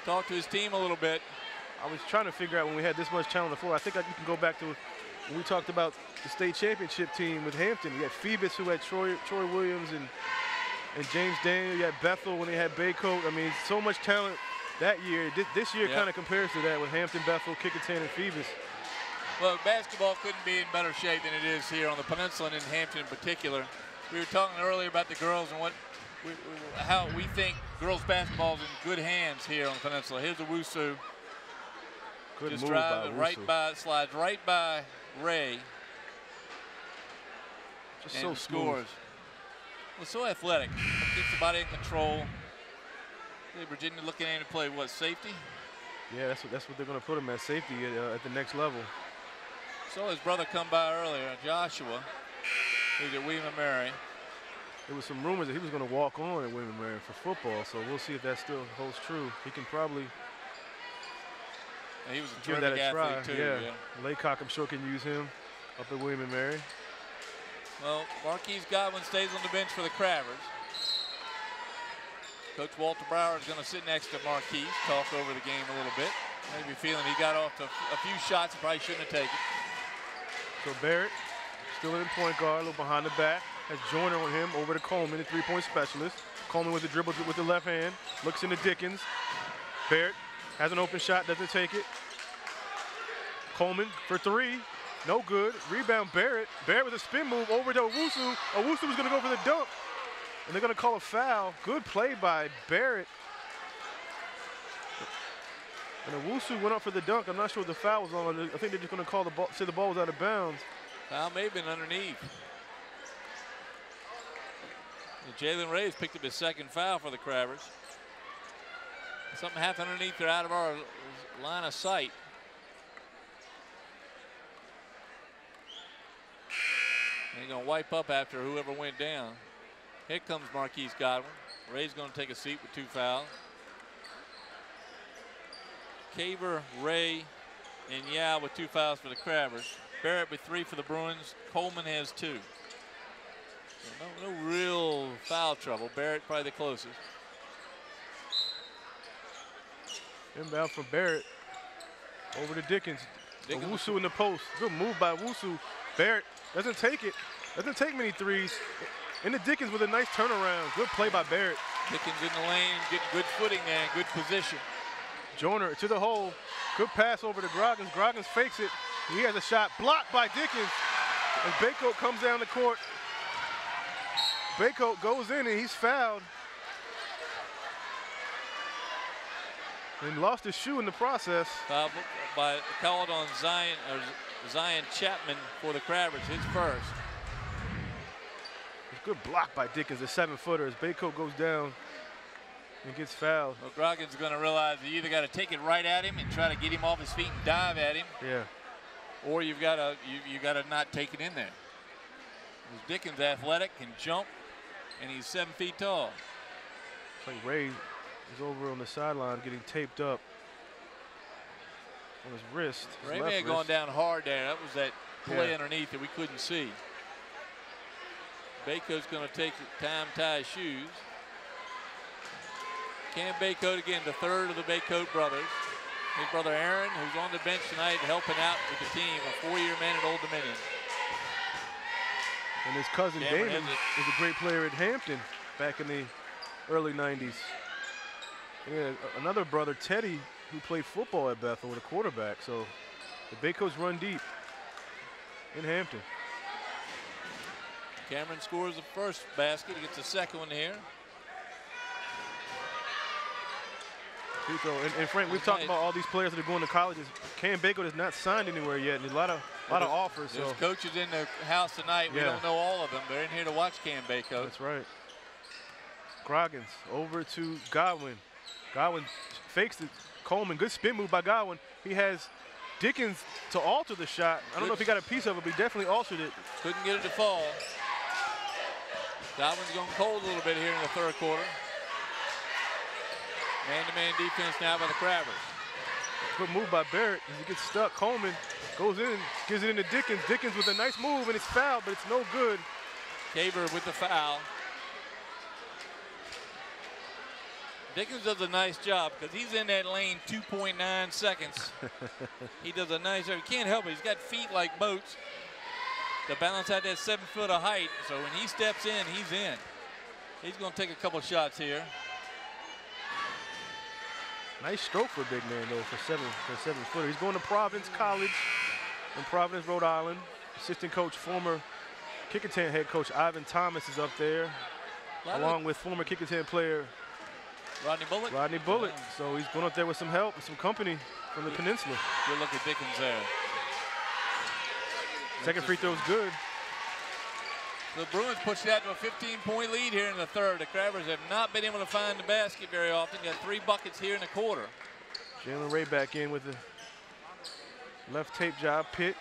talk to his team a little bit. I was trying to figure out when we had this much talent on the floor. I think you can go back to when we talked about the state championship team with Hampton. You had Phoebus, who had Troy Williams and James Daniel. You had Bethel when they had Baycoat. I mean, so much talent that year. This year kind of compares to that with Hampton, Bethel, Kickinton, and Phoebus. Well, basketball couldn't be in better shape than it is here on the peninsula and in Hampton in particular. We were talking earlier about the girls and how we think girls basketball is in good hands here on the peninsula. Here's Owusu. Good just move drives by right by, slides right by Ray. Just and so scores. Well, so athletic. Keeps the body in control. Virginia looking at him to play what, safety? Yeah, that's what they're going to put him at, safety at the next level. Saw his brother come by earlier, Joshua, who's at William & Mary. There was some rumors that he was going to walk on at William & Mary for football, so we'll see if that still holds true. He can probably he was a give that a try. Too, yeah. Laycock, I'm sure, can use him up at William & Mary. Well, Marquise Godwin stays on the bench for the Crabbers. Coach Walter Brower is going to sit next to Marquise, talk over the game a little bit. Maybe feeling he got off to a few shots he probably shouldn't have taken. So Barrett, still in point guard, a little behind the back. Has Joyner on him, over to Coleman, the three-point specialist. Coleman with the dribble with the left hand, looks into Dickens. Barrett has an open shot, doesn't take it. Coleman for three, no good. Rebound Barrett. Barrett with a spin move over to Owusu. Owusu was going to go for the dunk, and they're going to call a foul. Good play by Barrett. And Owusu went up for the dunk. I'm not sure what the foul was on. I think they're just going to call the ball, say the ball was out of bounds. Foul may have been underneath. Jalen Ray has picked up his second foul for the Crabbers. Something happened underneath. They're out of our line of sight. They're going to wipe up after whoever went down. Here comes Marquise Godwin. Ray's going to take a seat with two fouls. Caver, Ray, and Yao with two fouls for the Crabbers. Barrett with three for the Bruins. Coleman has two. So no real foul trouble. Barrett probably the closest. Inbound from Barrett. Over to Dickens. Owusu in the post. Good move by Owusu. Barrett doesn't take it. Doesn't take many threes. Into Dickens with a nice turnaround. Good play by Barrett. Dickens in the lane, getting good footing there, good position. Joyner to the hole. Good pass over to Groggins. Groggins fakes it. He has a shot blocked by Dickens. And Baycoat comes down the court. Baycoat goes in and he's fouled. And lost his shoe in the process. Foul called on Zion Chapman for the Crabbers, his first. Good block by Dickens, the 7-footer, as Baycoat goes down and gets fouled. Well, Groggins is going to realize you either got to take it right at him and try to get him off his feet and dive at him. Yeah. Or you've got to you got to not take it in there. Dickens athletic, can jump, and he's 7 feet tall. It's like Ray is over on the sideline getting taped up on his wrist. Ray may have gone down hard there. That was that play underneath that we couldn't see. Baycoat's going to take time to tie his shoes. Cam Baycoat again, the third of the Baycoat brothers. His brother Aaron, who's on the bench tonight helping out with the team, a 4-year man at Old Dominion. And his cousin Damon is a great player at Hampton back in the early 90s. Yeah, another brother, Teddy, who played football at Bethel with a quarterback. So the Baycoats run deep in Hampton. Cameron scores the first basket. He gets the second one here. Free throw. And Frank, we've talked about all these players that are going to colleges. Cam Baycoat has not signed anywhere yet. And there's a lot of offers. There's so coaches in the house tonight. We don't know all of them. They're in here to watch Cam Baycoat. That's right. Groggins over to Godwin. Godwin fakes it. Coleman, good spin move by Godwin. He has Dickens to alter the shot. I don't know if he got a piece of it, but he definitely altered it. Couldn't get it to fall. Godwin's going cold a little bit here in the third quarter. Man-to-man defense now by the Crabbers. Good move by Barrett as he gets stuck. Coleman goes in, gives it into Dickens. Dickens with a nice move, and it's fouled, but it's no good. Caver with the foul. Dickens does a nice job because he's in that lane 2.9 seconds. He does a nice job. You can't help it. He's got feet like boats to balance out that 7 foot of height. So when he steps in, he's in. He's going to take a couple shots here. Nice stroke for a big man, though, for a 7 footer. He's going to Providence College in Providence, Rhode Island. Assistant coach, former Kickingham head coach Ivan Thomas is up there, along with former Kickingham player Rodney Bullock. Rodney Bullock. So he's going up there with some help and some company from the peninsula. Good look at Dickens there. Second free throw is good. The Bruins pushed out to a 15-point lead here in the third. The Crabbers have not been able to find the basket very often. Got 3 buckets here in the quarter. Jalen Ray back in with the left tape job. Pitt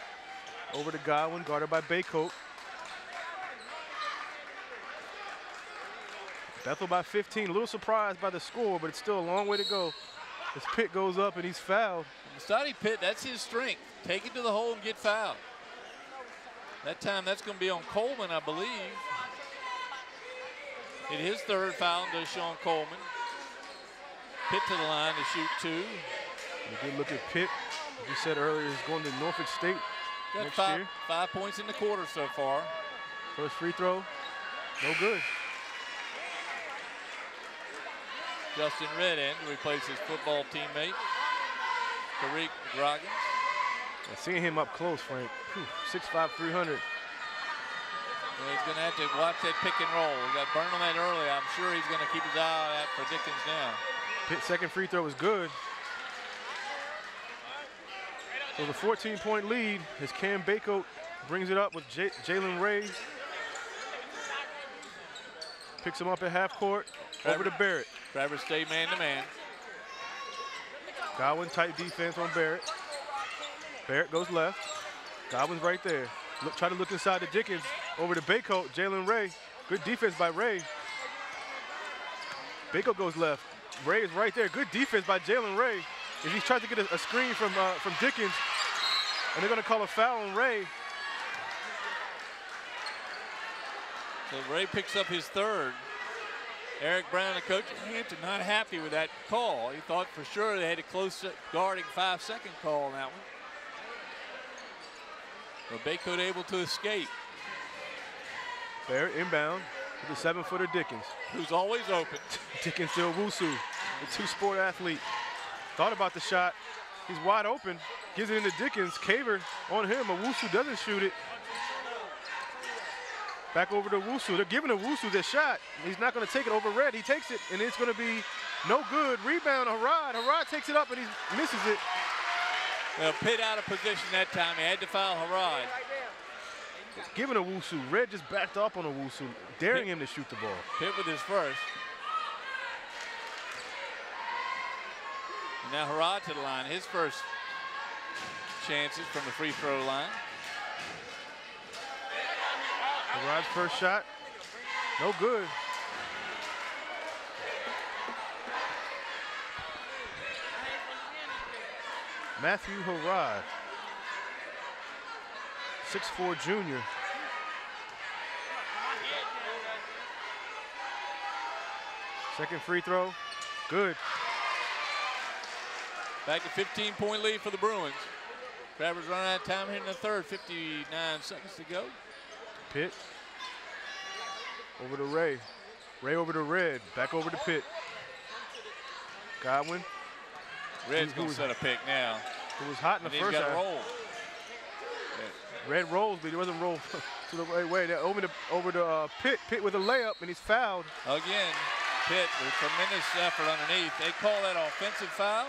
over to Godwin, guarded by Baycoat. Bethel by 15. A little surprised by the score, but it's still a long way to go as Pitt goes up and he's fouled. Masadi Pitt, that's his strength. Take it to the hole and get fouled. That time that's going to be on Coleman, I believe. It his third foul to Sean Coleman. Pitt to the line to shoot 2. A good look at Pitt. As we said earlier, he's going to Norfolk State next year. 5 points in the quarter so far. First free throw, no good. Justin Redend replaces his football teammate, Tariq Groggins. And seeing him up close, Frank, 6'5", 300. He's going to have to watch that pick and roll. We got burned on that early. I'm sure he's going to keep his eye out for Dickens now. Pitt's second free throw is good. So the 14-point lead as Cam Baycoat brings it up with Jalen Ray. Picks him up at half court, over to Barrett. Crabbers stay man-to-man. Godwin tight defense on Barrett. Barrett goes left. Godwin's right there. Try to look inside to Dickens. Over to Baycoat, Jalen Ray. Good defense by Ray. Baycoat goes left. Ray is right there. Good defense by Jalen Ray. As he tries to get a screen from Dickens. And they're going to call a foul on Ray. So Ray picks up his third. Eric Brown, the coach at Hampton, not happy with that call. He thought for sure they had a close guarding 5-second call on that one. But Baycoat able to escape. Barrett inbound with the 7-footer Dickens. Who's always open. Dickens to Owusu, the two-sport athlete. Thought about the shot. He's wide open. Gives it into Dickens. Caver on him. Owusu doesn't shoot it. Back over to Owusu. They're giving Owusu this shot. He's not going to take it over Red. He takes it, and it's going to be no good. Rebound, Harrod. Harrod takes it up, and he misses it. Well, Pitt out of position that time. He had to foul Harrod. Giving Owusu. Red just backed up on Owusu, daring him to shoot the ball. Pitt with his first. And now Harrod to the line. His first chances from the free throw line. Harrod's first shot, no good. Matthew Harrod, 6'4" junior. Second free throw, good. Back to 15-point lead for the Bruins. Crabbers run out of time here in the third, 59 seconds to go. Pitt over to Ray. Ray over to Red. Back over to Pitt. Godwin. Red's going to set a pick now. It was hot in the And first he's got half. to roll. Red rolls, but he wasn't rolled to the right way. Over to Pitt. Pitt with a layup, and he's fouled. Again, Pitt with tremendous effort underneath. They call that offensive foul.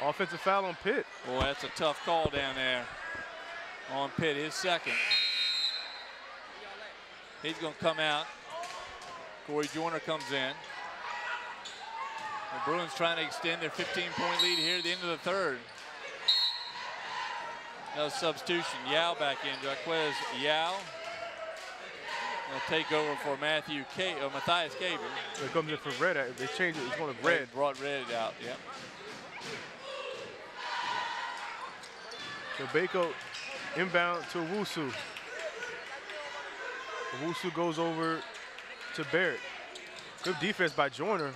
Offensive foul on Pitt. Boy, that's a tough call down there on Pitt, his second. He's going to come out. Corey Joyner comes in. The Bruins trying to extend their 15-point lead here at the end of the third. No substitution. Yao back in. Jaquez Yao will take over for Matthias Caver. It comes in for Red. They changed it. It's going to Red. They brought Red out, yep. So Bako inbound to Owusu. Owusu goes over to Barrett. Good defense by Joyner.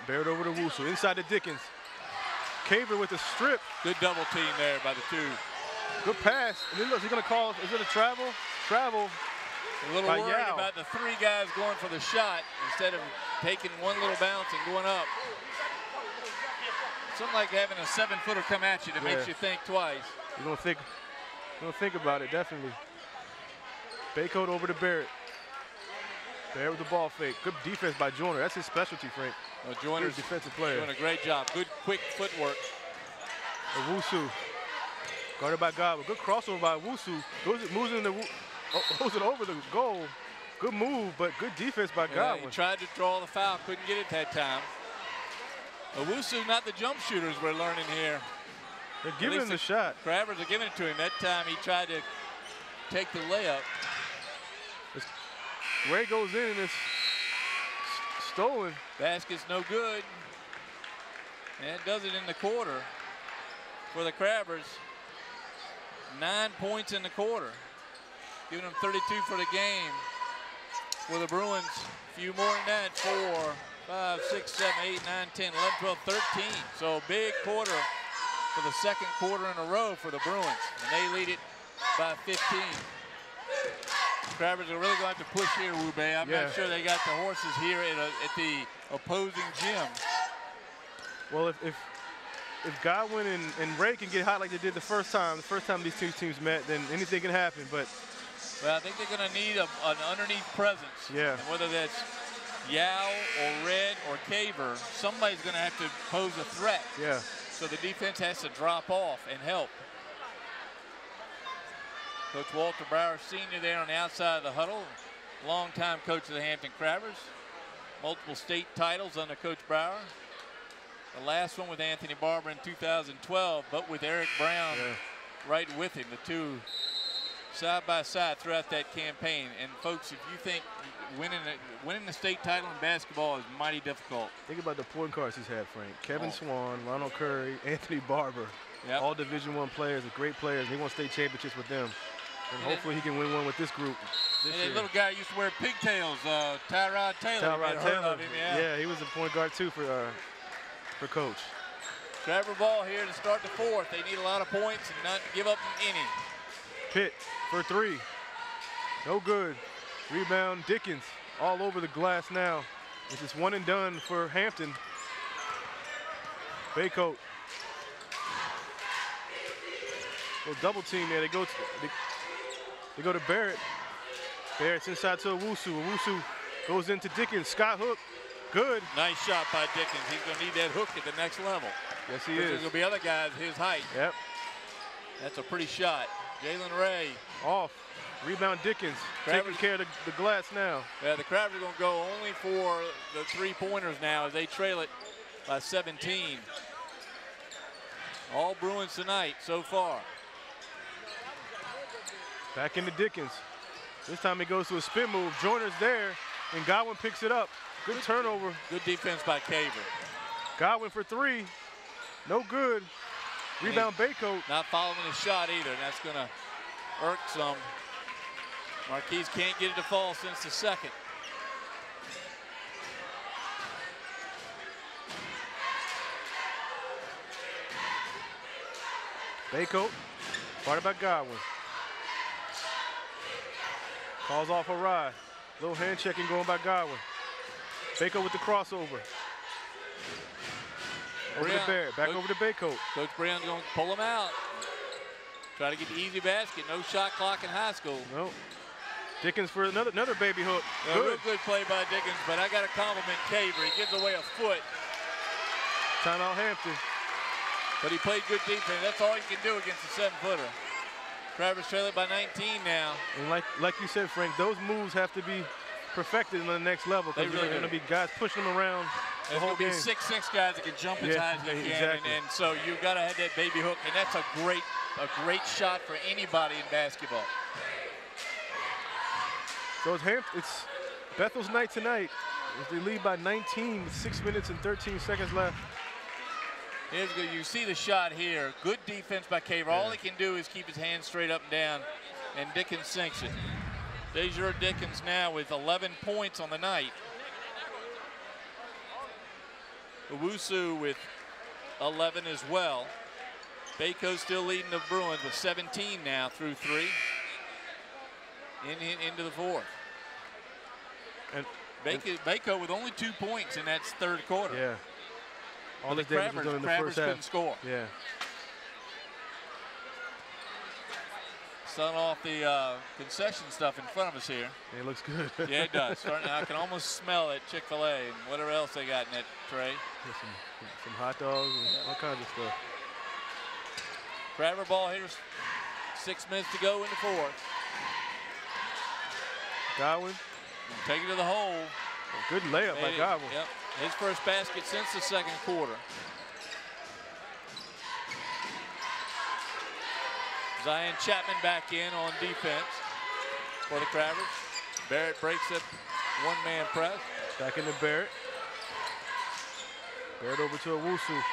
Barrett over to Owusu. Inside to Dickens. Caver with a strip. Good double team there by the two. Good pass. And then look, he's going to call, is it a travel? Travel. A little worried about the three guys going for the shot instead of taking one little bounce and going up. Something like having a 7-footer come at you that makes you think twice. You're going to think about it, definitely. Bako over to Barrett. Barrett with the ball fake. Good defense by Joyner. That's his specialty, Frank. Well, Joyner's defensive player. Doing a great job. Good, quick footwork. Owusu, guarded by Godwin. Good crossover by Owusu. Moves it over the goal. Good move, but good defense by Godwin. He tried to draw the foul, couldn't get it that time. Owusu, not the jump shooters we're learning here. They're giving him the shot. Crabbers are giving it to him. That time he tried to take the layup. Ray goes in and it's stolen. Basket's no good. And it does it in the quarter for the Crabbers. 9 points in the quarter. Giving them 32 for the game. For the Bruins, a few more than that. 4, 5, 6, 7, 8, 9, 10, 11, 12, 13. So big quarter for the second quarter in a row for the Bruins. And they lead it by 15. Crabbers are really going to have to push here, Wube. I'm not sure they got the horses here at the opposing gym. Well, if Godwin and Ray can get hot like they did the first time these two teams met, then anything can happen. But well, I think they're going to need an underneath presence. Yeah. And whether that's Yao or Red or Caver, somebody's going to have to pose a threat. Yeah. So the defense has to drop off and help. Coach Walter Brower, senior there on the outside of the huddle. Longtime coach of the Hampton Crabbers. Multiple state titles under Coach Brower. The last one with Anthony Barber in 2012, but with Eric Brown right with him. The two side by side throughout that campaign. And folks, if you think winning the state title in basketball is mighty difficult. Think about the point guards he's had, Frank. Kevin Swan, Ronald Curry, Anthony Barber. Yep. All Division I players, great players. He wants state championships with them. And hopefully he can win one with this group this year. That little guy used to wear pigtails, Tyrod Taylor. Tyrod Taylor. Yeah, he was a point guard too for Coach. Crabber ball here to start the fourth. They need a lot of points and not give up any. Pitt for three. No good. Rebound, Dickens all over the glass now. It's just one and done for Hampton. Baycoat. Little double team there. They go to Barrett. Barrett's inside to Owusu. Owusu goes into Dickens. Scott hook. Good. Nice shot by Dickens. He's going to need that hook at the next level. Yes, he is. There's going to be other guys his height. Yep. That's a pretty shot. Jalen Ray. Off. Rebound Dickens. Taking care of the glass now. Yeah, the Crabbers are going to go only for the three-pointers now as they trail it by 17. All Bruins tonight so far. Back into Dickens. This time he goes to a spin move. Joyner's there, and Godwin picks it up. Good turnover. Good defense by Caver. Godwin for three. No good. Rebound Baycoat. Not following the shot either. And that's going to irk some. Marquise can't get it to fall since the second. Baycoat, guarded by Godwin. Calls off a ride. Little hand checking going by Godwin. Bako with the crossover. Over to Barrett, back over to Bako. Coach Brown's going to pull him out. Try to get the easy basket. No shot clock in high school. No. Dickens for another baby hook. A real good play by Dickens, but I got to compliment Caver. He gives away a foot. Timeout Hampton. But he played good defense. That's all you can do against a 7-footer. Travers trail it by 19 now. And like you said, Frank, those moves have to be perfected on the next level because They really there's going to be guys pushing them around the whole game. There's going to be 6'6" guys that can jump as high as they can. Exactly. And so you've got to have that baby hook, and that's a great shot for anybody in basketball. So it's Bethel's night tonight as they lead by 19 with 6 minutes and 13 seconds left. Here's good. You see the shot here. Good defense by Caver. All he can do is keep his hands straight up and down, and Dickens sinks it. Desjardins Dickens now with 11 points on the night. Owusu with 11 as well. Bako still leading the Bruins with 17 now through 3. Into the fourth. And Bako with only 2 points in that third quarter. Yeah. All the damage was done in the first half. Couldn't score. Yeah. Sun off the concession stuff in front of us here. It looks good. Yeah, it does. I can almost smell it, Chick-fil-A and whatever else they got in that tray. Some hot dogs and all kinds of stuff. Crabber ball here. 6 minutes to go in the fourth. Godwin. Take it to the hole. A good layup by Godwin. Yep. His first basket since the second quarter. Zion Chapman back in on defense for the Crabbers. Barrett breaks up one-man press. Back into Barrett. Barrett over to Owusu.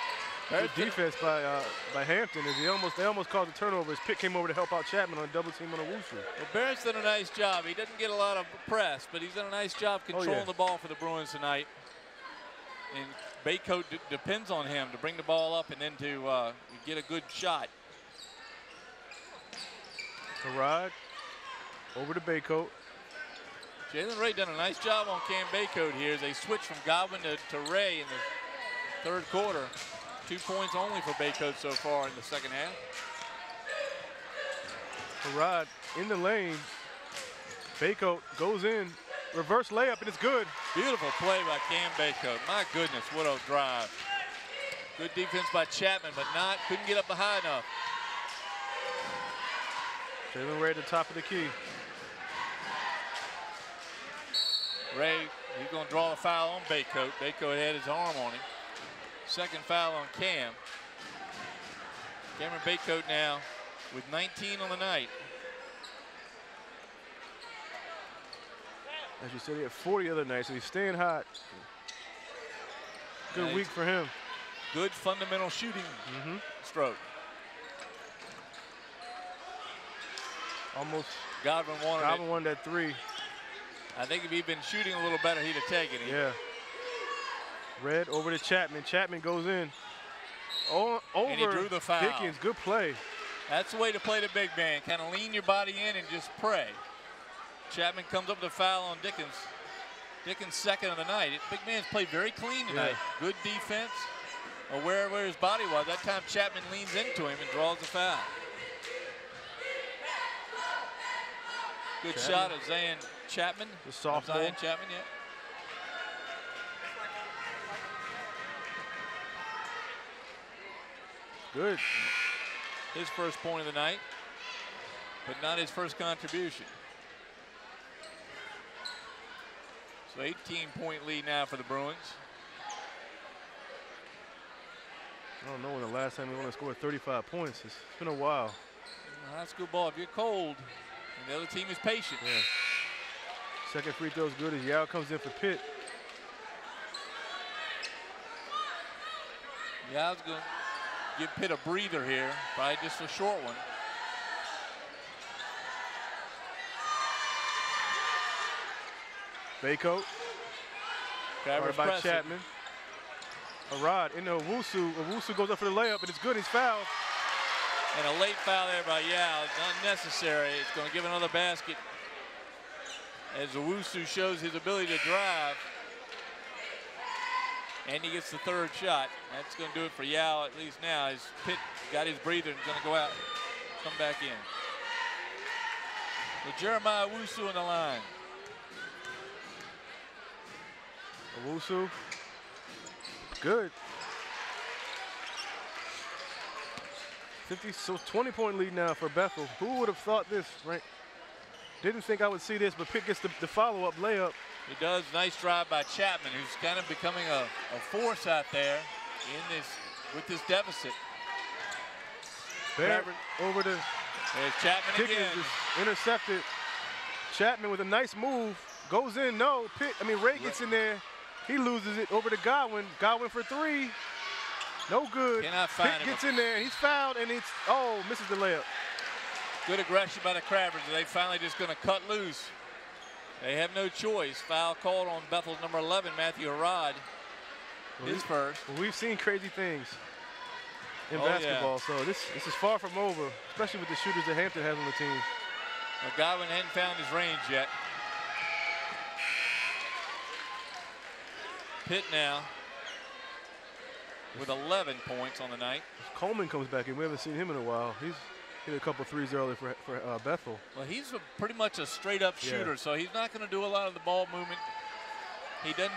Good defense by Hampton. As they almost caused a turnover. His pick came over to help out Chapman on a double team on Owusu. Well, Barrett's done a nice job. He doesn't get a lot of press, but he's done a nice job controlling the ball for the Bruins tonight. And Bako depends on him to bring the ball up and then to get a good shot. Harrod over to Bako. Jalen Ray done a nice job on Cam Bako here as they switch from Godwin to Ray in the third quarter. 2 points only for Bako so far in the second half. Harrod in the lane. Bako goes in. Reverse layup, and it's good. Beautiful play by Cam Bako. My goodness, what a drive. Good defense by Chapman, but couldn't get up high enough. Jalen Ray at the top of the key. Ray, he's going to draw a foul on Bako. Bako had his arm on him. Second foul on Cam. Cameron Bako now with 19 on the night. As you said, he had 40 other nights, so he's staying hot. Good week for him. Good fundamental shooting stroke. Almost. Godwin won that three. I think if he'd been shooting a little better, he'd have taken it. Yeah. Red over to Chapman. Chapman goes in. Over and he drew the foul. Dickens, good play. That's the way to play the big man. Kind of lean your body in and just pray. Chapman comes up with a foul on Dickens. Dickens second of the night. Big man's played very clean tonight. Yeah. Good defense. Aware of where his body was. That time Chapman leans into him and draws the foul. Good shot of Zion Chapman. The sophomore. Zion Chapman, yeah. Good. His first point of the night, but not his first contribution. So 18-point lead now for the Bruins. I don't know when the last time we want to score 35 points. It's been a while. High school ball, if you're cold, and the other team is patient. Yeah. Second free throw is good as Yao comes in for Pitt. Yao's going to give Pitt a breather here, probably just a short one. Bako. Travers by pressing. Chapman. Harrod into Owusu. Owusu goes up for the layup, and it's good. He's fouled. And a late foul there by Yao. It's unnecessary. It's going to give another basket as Owusu shows his ability to drive. And he gets the third shot. That's going to do it for Yao, at least now. As Pitt got his breather and is going to go out, come back in. With Jeremiah Owusu on the line. Owusu, good. 20-point lead now for Bethel. Who would have thought this, right? Didn't think I would see this, but Pitt gets the follow-up layup. He does. Nice drive by Chapman, who's kind of becoming a force out there in this with this deficit. Barrett over to there's Chapman Dickens again. Is intercepted. Chapman with a nice move. Goes in, no. Ray gets in there. He loses it over to Godwin. Godwin for three. No good. Cannot find Pitt him. gets in there, and he's fouled, and misses the layup. Good aggression by the Crabbers. They finally just going to cut loose. They have no choice. Foul called on Bethel's number 11, Matthew Harrod. His first. Well, we've seen crazy things in Oh, basketball, yeah. so this is far from over, especially with the shooters that Hampton has on the team. Well, Godwin hadn't found his range yet. Pitt now with 11 points on the night. Coleman comes back in. We haven't seen him in a while. He's hit a couple threes early for Bethel. Well, he's pretty much a straight-up shooter, so he's not going to do a lot of the ball movement. He doesn't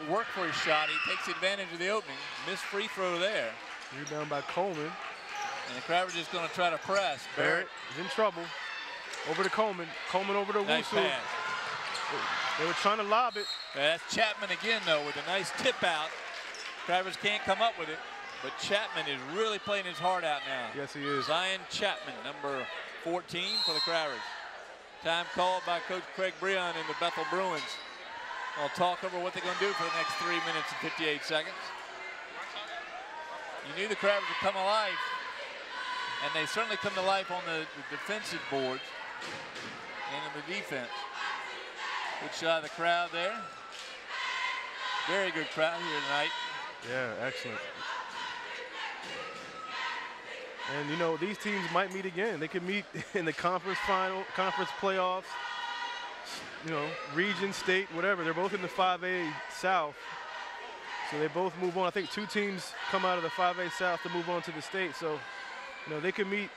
work for his shot. He takes advantage of the opening. Missed free throw there. Rebound by Coleman. And the Crabbers just going to try to press. Barrett is in trouble. Over to Coleman. Coleman over to Nice Owusu. pass. They were trying to lob it. That's Chapman again, though, with a nice tip out. Crabbers can't come up with it, but Chapman is really playing his heart out now. Yes, he is. Zion Chapman, number 14 for the Crabbers. Time called by Coach Craig Breon and the Bethel Bruins. I'll talk over what they're going to do for the next 3 minutes and 58 seconds. You knew the Crabbers would come alive, and they certainly come to life on the defensive boards and in the defense. Good shot of the crowd there. Very good crowd here tonight. Yeah, excellent. And you know, these teams might meet again. They could meet in the conference playoffs, you know, region, state, whatever. They're both in the 5A South. So they both move on. I think 2 teams come out of the 5A South to move on to the state. So, you know, they could meet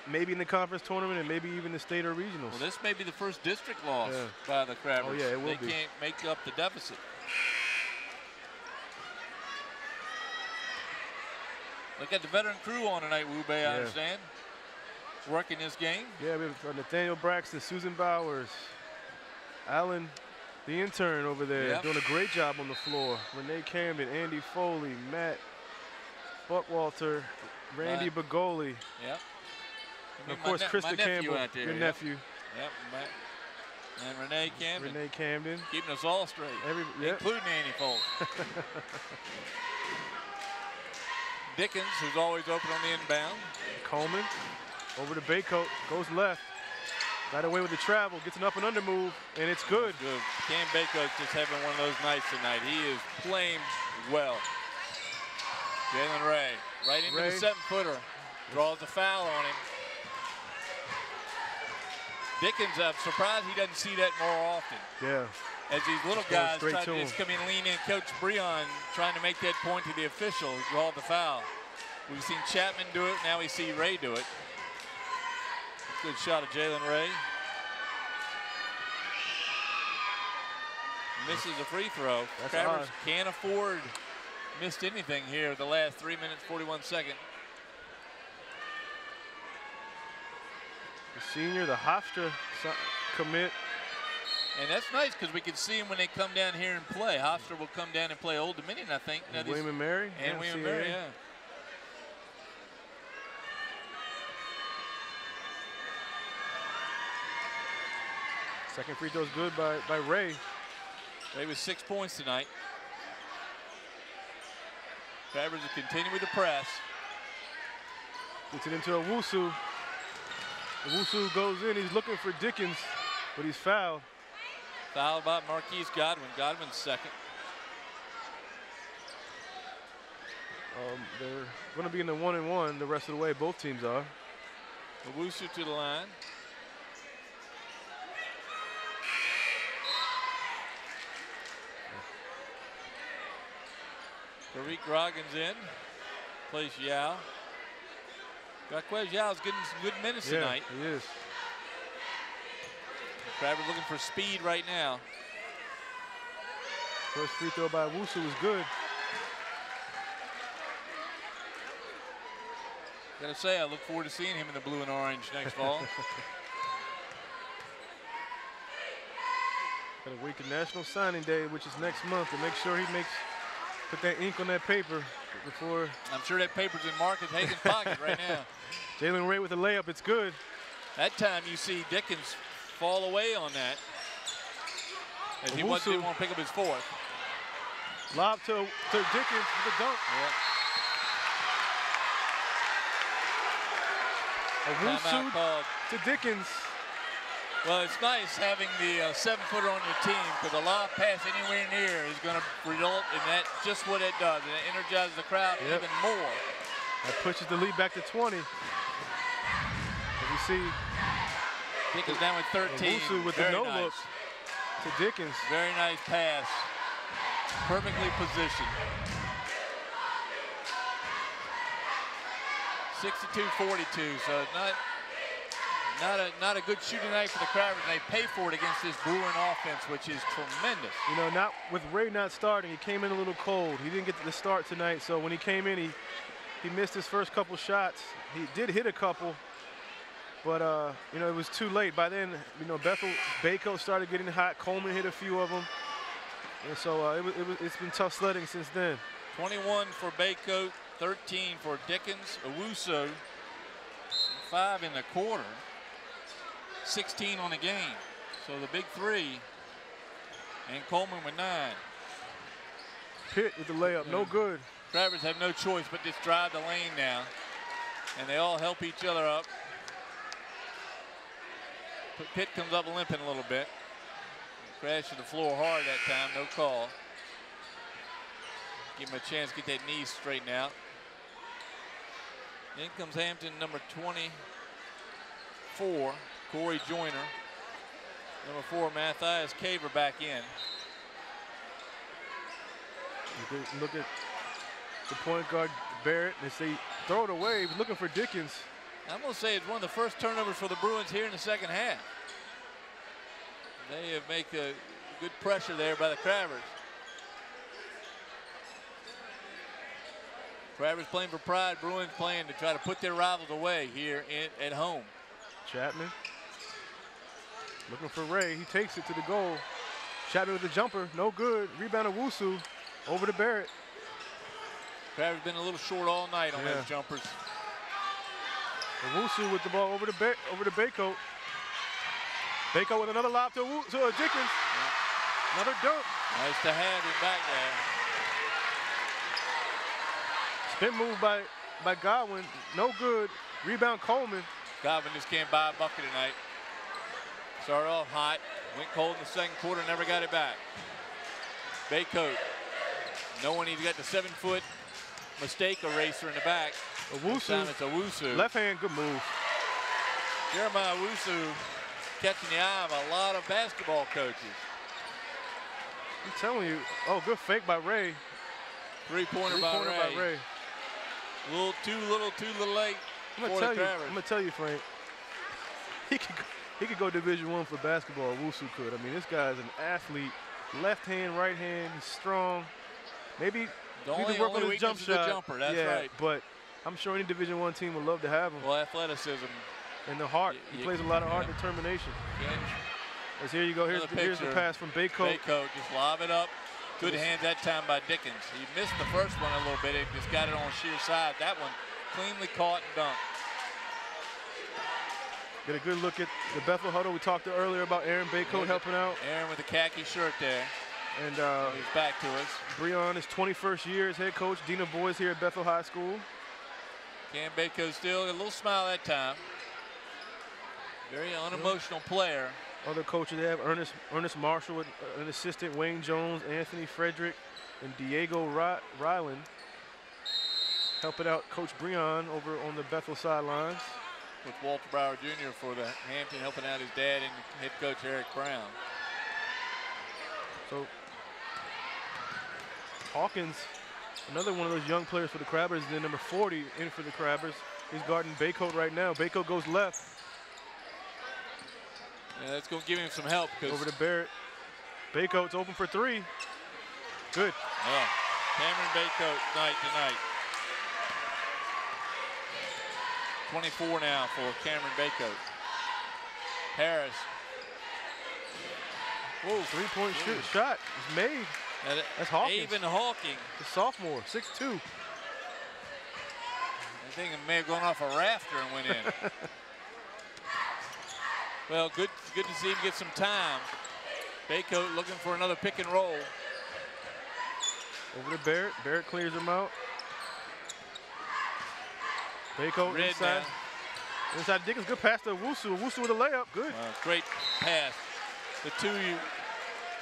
maybe in the conference tournament and maybe even the state or regionals. Well, this may be the first district loss by the Crabbers. Oh, yeah, it will be. They can't make up the deficit. Look at the veteran crew on tonight, Wu-Bei, I understand. Working this game. Yeah, we have Nathaniel Braxton, Susan Bowers, Alan, the intern over there, doing a great job on the floor. Renee Camden, Andy Foley, Matt Buckwalter, Randy Bagoli. Yep. And of course, Krista Campbell, your nephew. Yep, and Renee Camden. Renee Camden. Keeping us all straight, including Andy Foley. Dickens, who's always open on the inbound. Coleman over to Baycoat, goes left. Got away with the travel, gets an up and under move, and it's good. Good. Cam Baycoat's just having one of those nights tonight. He is playing well. Jalen Ray, right into the 7-footer. Draws a foul on him. Dickens, I'm surprised he doesn't see that more often. Yeah. As these little guys try to just come in and lean in. Coach Breon trying to make that point to the official who called the foul. We've seen Chapman do it. Now we see Ray do it. Good shot of Jalen Ray. Misses a free throw. Crabbers can't afford missed anything here the last 3 minutes, 41 seconds. The senior, the Hofstra commit. And that's nice because we can see him when they come down here and play. Hofstra will come down and play Old Dominion, I think. And William and Mary. And William and Mary, yeah. Second free throw is good by Ray. Ray with 6 points tonight. Crabbers will continue with the press. Gets it into Owusu. Owusu goes in. He's looking for Dickens, but he's fouled. Fouled by Marquise Godwin. Godwin's second. They're going to be in the 1-and-1 the rest of the way. Both teams are. Owusu to the line. Tariq Groggins in. Plays Yao. Jaquez Yao's getting some good minutes tonight. He is. Travers looking for speed right now. First free throw by Owusu was good. Gotta say, I look forward to seeing him in the blue and orange next fall. Got a week of National Signing Day, which is next month, to make sure he put that ink on that paper before. I'm sure that paper's in Marcus Hagan's pocket right now. Jalen Ray with a layup, it's good. That time you see Dickens fall away on that. As he didn't want to pick up his fourth. Lob to Dickens with the dunk. Owusu to Dickens. Well, it's nice having the 7-footer on your team, because a lob pass anywhere near is going to result in that, just what it does. And it energizes the crowd even more. That pushes the lead back to 20. As you see, Dickens down with 13. Owusu with the no-look to Dickens. Very nice pass. Perfectly positioned. 62-42, so not a good shooting night for the Crabbers. They pay for it against this Bruin offense, which is tremendous. You know, not with Ray not starting, he came in a little cold. He didn't get the start tonight, so when he came in, he missed his first couple shots. He did hit a couple, but you know, it was too late. By then, you know, Bethel started getting hot. Coleman hit a few of them, and so it's been tough sledding since then. 21 for Baycoat, 13 for Dickens. Owusu, 5 in the quarter, 16 on the game. So the big three, and Coleman with 9. Pitt with the layup, no good. Travers have no choice but just drive the lane now, and they all help each other up. But Pitt comes up limping a little bit. Crashed to the floor hard that time, no call. Give him a chance to get that knee straightened out. In comes Hampton, number 24, Corey Joyner. Number 4, Matthias Caver back in. Look at the point guard, Barrett, and they throw it away. He was looking for Dickens. I'm going to say it's one of the first turnovers for the Bruins here in the second half. They have made a good pressure there by the Crabbers. Crabbers playing for pride, Bruins playing to try to put their rivals away here at home. Chapman looking for Ray. He takes it to the goal. Chapman with the jumper, no good. Rebound of Owusu over to Barrett. Crabbers been a little short all night on those jumpers. Owusu with the ball over to Baycoat. Baycoat with another lob to Dickens. Another dunk. Nice to have him back there. Spin move by Godwin, no good. Rebound Coleman. Godwin just can't buy a bucket tonight. Started off hot, went cold in the second quarter, never got it back. Baycoat, knowing he's got the 7-foot mistake eraser in the back. Owusu. It's Owusu. Left hand, good move. Jeremiah Owusu catching the eye of a lot of basketball coaches. I'm telling you, good fake by Ray. Three-pointer by Ray. Too little late. I'm gonna tell you, Frank. He could go Division I for basketball. Owusu could. I mean, this guy's an athlete. Left hand, right hand. He's strong. Maybe he could work on his jump shot. Jumper. That's right. But I'm sure any Division I team would love to have him. Well, athleticism. And the heart. He plays a lot of heart and determination. As here you go. Here's the pass from Baycoat. Baycoat just lob it up. Good hands that time by Dickens. He missed the first one a little bit. He just got it on sheer side. That one cleanly caught and dunked. Get a good look at the Bethel huddle. We talked earlier about Aaron Baycoat helping out. Aaron with the khaki shirt there. And he's back to us. Breon, his 21st year as head coach. Dean of Boys here at Bethel High School. Cam Baycoat still a little smile that time. Very unemotional player. Other coaches, they have Ernest Marshall, an assistant, Wayne Jones, Anthony Frederick, and Diego Ryland helping out Coach Breon over on the Bethel sidelines. With Walter Brower Jr. for the Hampton, helping out his dad and head coach Eric Brown. So Hawkins Another one of those young players for the Crabbers is number 40 in for the Crabbers. He's guarding Baycoat right now. Baycoat goes left. Yeah, that's going to give him some help. Over to Barrett. Baycoat's open for three. Good. Yeah. Cameron Baycoat night tonight. 24 now for Cameron Baycoat. Harris. Whoa, three-point shot is made. That's Hawkins. Avon Hawking. The sophomore, 6'2". I think it may have gone off a rafter and went in. Well, good to see him get some time. Baycoat looking for another pick and roll. Over to Barrett. Barrett clears him out. Baycoat inside. Now. Inside Dickens. Good pass to Owusu. Owusu with a layup. Good. Great pass. The two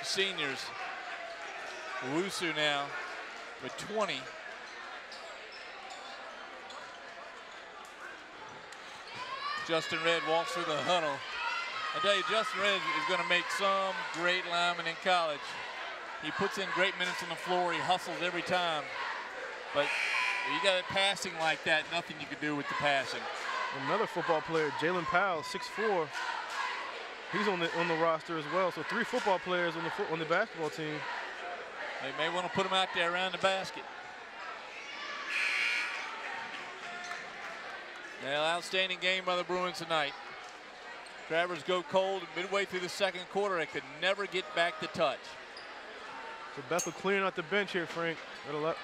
seniors. Owusu now with 20. Justin Red walks through the huddle. I tell you, Justin Red is going to make some great lineman in college. He puts in great minutes on the floor. He hustles every time. But you got it passing like that, nothing you can do with the passing. Another football player, Jalen Powell, 6'4". He's on the roster as well. So 3 football players on the basketball team. They may want to put him out there around the basket. Well, outstanding game by the Bruins tonight. Crabbers go cold midway through the second quarter. They could never get back to touch. So Bethel clearing out the bench here, Frank. Got a lot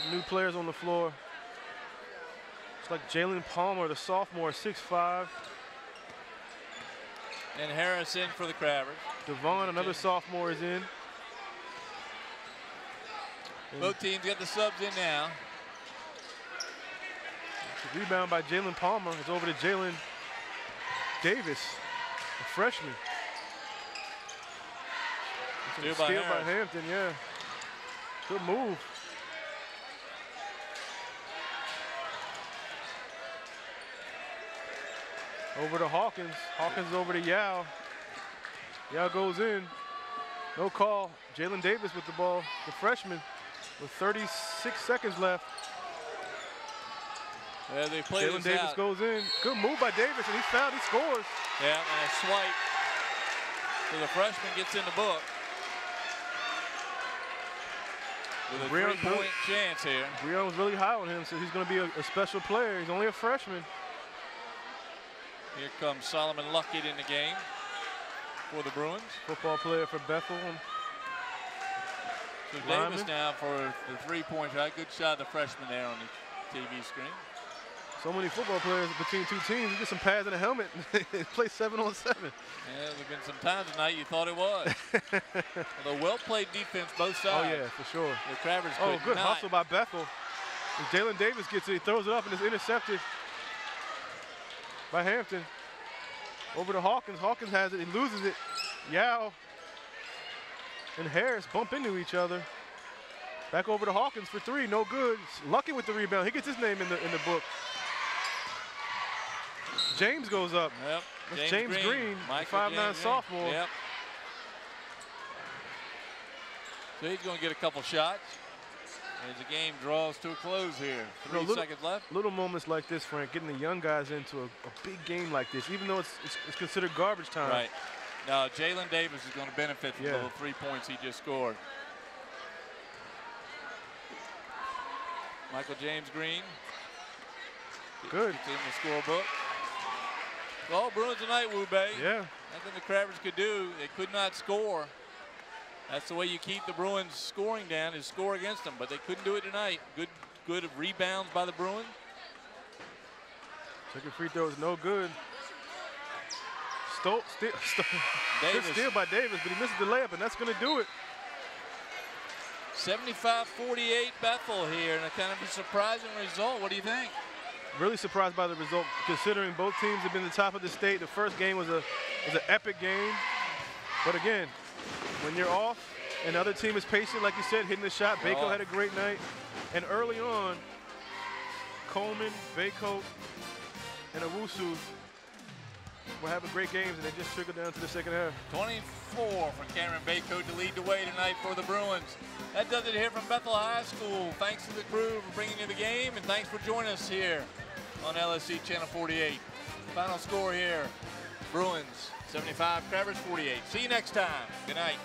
some new players on the floor. It's like Jalen Palmer, the sophomore, 6'5". And Harris in for the Crabbers. Devon, another sophomore, is in. Both teams got the subs in now. Rebound by Jalen Palmer. It's over to Jalen Davis, a freshman. Steal by Hampton, yeah. Good move. Over to Hawkins. Hawkins over to Yao. Yao goes in. No call. Jalen Davis with the ball, the freshman, with 36 seconds left. Yeah, they play Jalen Davis goes in. Good move by Davis, and he's fouled. He scores. Yeah, and a swipe. So the freshman gets in the book. With a three-point chance here. Breon was really high on him, so he's going to be a special player. He's only a freshman. Here comes Solomon Luckett in the game for the Bruins. Football player for Bethel. So Davis now for the three-point shot. Good shot of the freshman there on the TV screen. So many football players between two teams. You get some pads and a helmet and play 7-on-7. Yeah, there's been some times tonight you thought it was. Although well-played defense both sides. Oh, yeah, for sure. The Crabbers Oh, good hustle by Bethel. And Jalen Davis gets it. He throws it up and it's intercepted by Hampton. Over to Hawkins. Hawkins has it. He loses it. Yao and Harris bump into each other. Back over to Hawkins for three. No good. Lucky with the rebound. He gets his name in the book. James goes up. Yep. That's James Green, 5'9" sophomore. Yep. So he's going to get a couple shots as the game draws to a close here. 3 seconds left. Little moments like this, Frank, getting the young guys into a big game like this, even though it's considered garbage time. Right. Now, Jalen Davis is going to benefit from the little 3 points he just scored. Michael James Green. Good. Gets in the scorebook. Well, Bruins tonight, Wu-Bei. Yeah. Nothing the Crabbers could do. They could not score. That's the way you keep the Bruins scoring down, is score against them. But they couldn't do it tonight. Good rebounds by the Bruins. Second free throw is no good. Good steal by Davis, but he misses the layup, and that's going to do it. 75-48 Bethel here, and a kind of a surprising result. What do you think? Really surprised by the result, considering both teams have been the top of the state. The first game was an epic game. But again, when you're off and the other team is patient, like you said, hitting the shot, Baycoat had a great night. And early on, Coleman, Baycoat, and Owusu were having great games, and they just trickled down to the second half. 24 for Cameron Baco to lead the way tonight for the Bruins. That does it here from Bethel High School. Thanks to the crew for bringing you the game, and thanks for joining us here on LSC Channel 48. Final score here, Bruins 75, Crabbers 48. See you next time. Good night.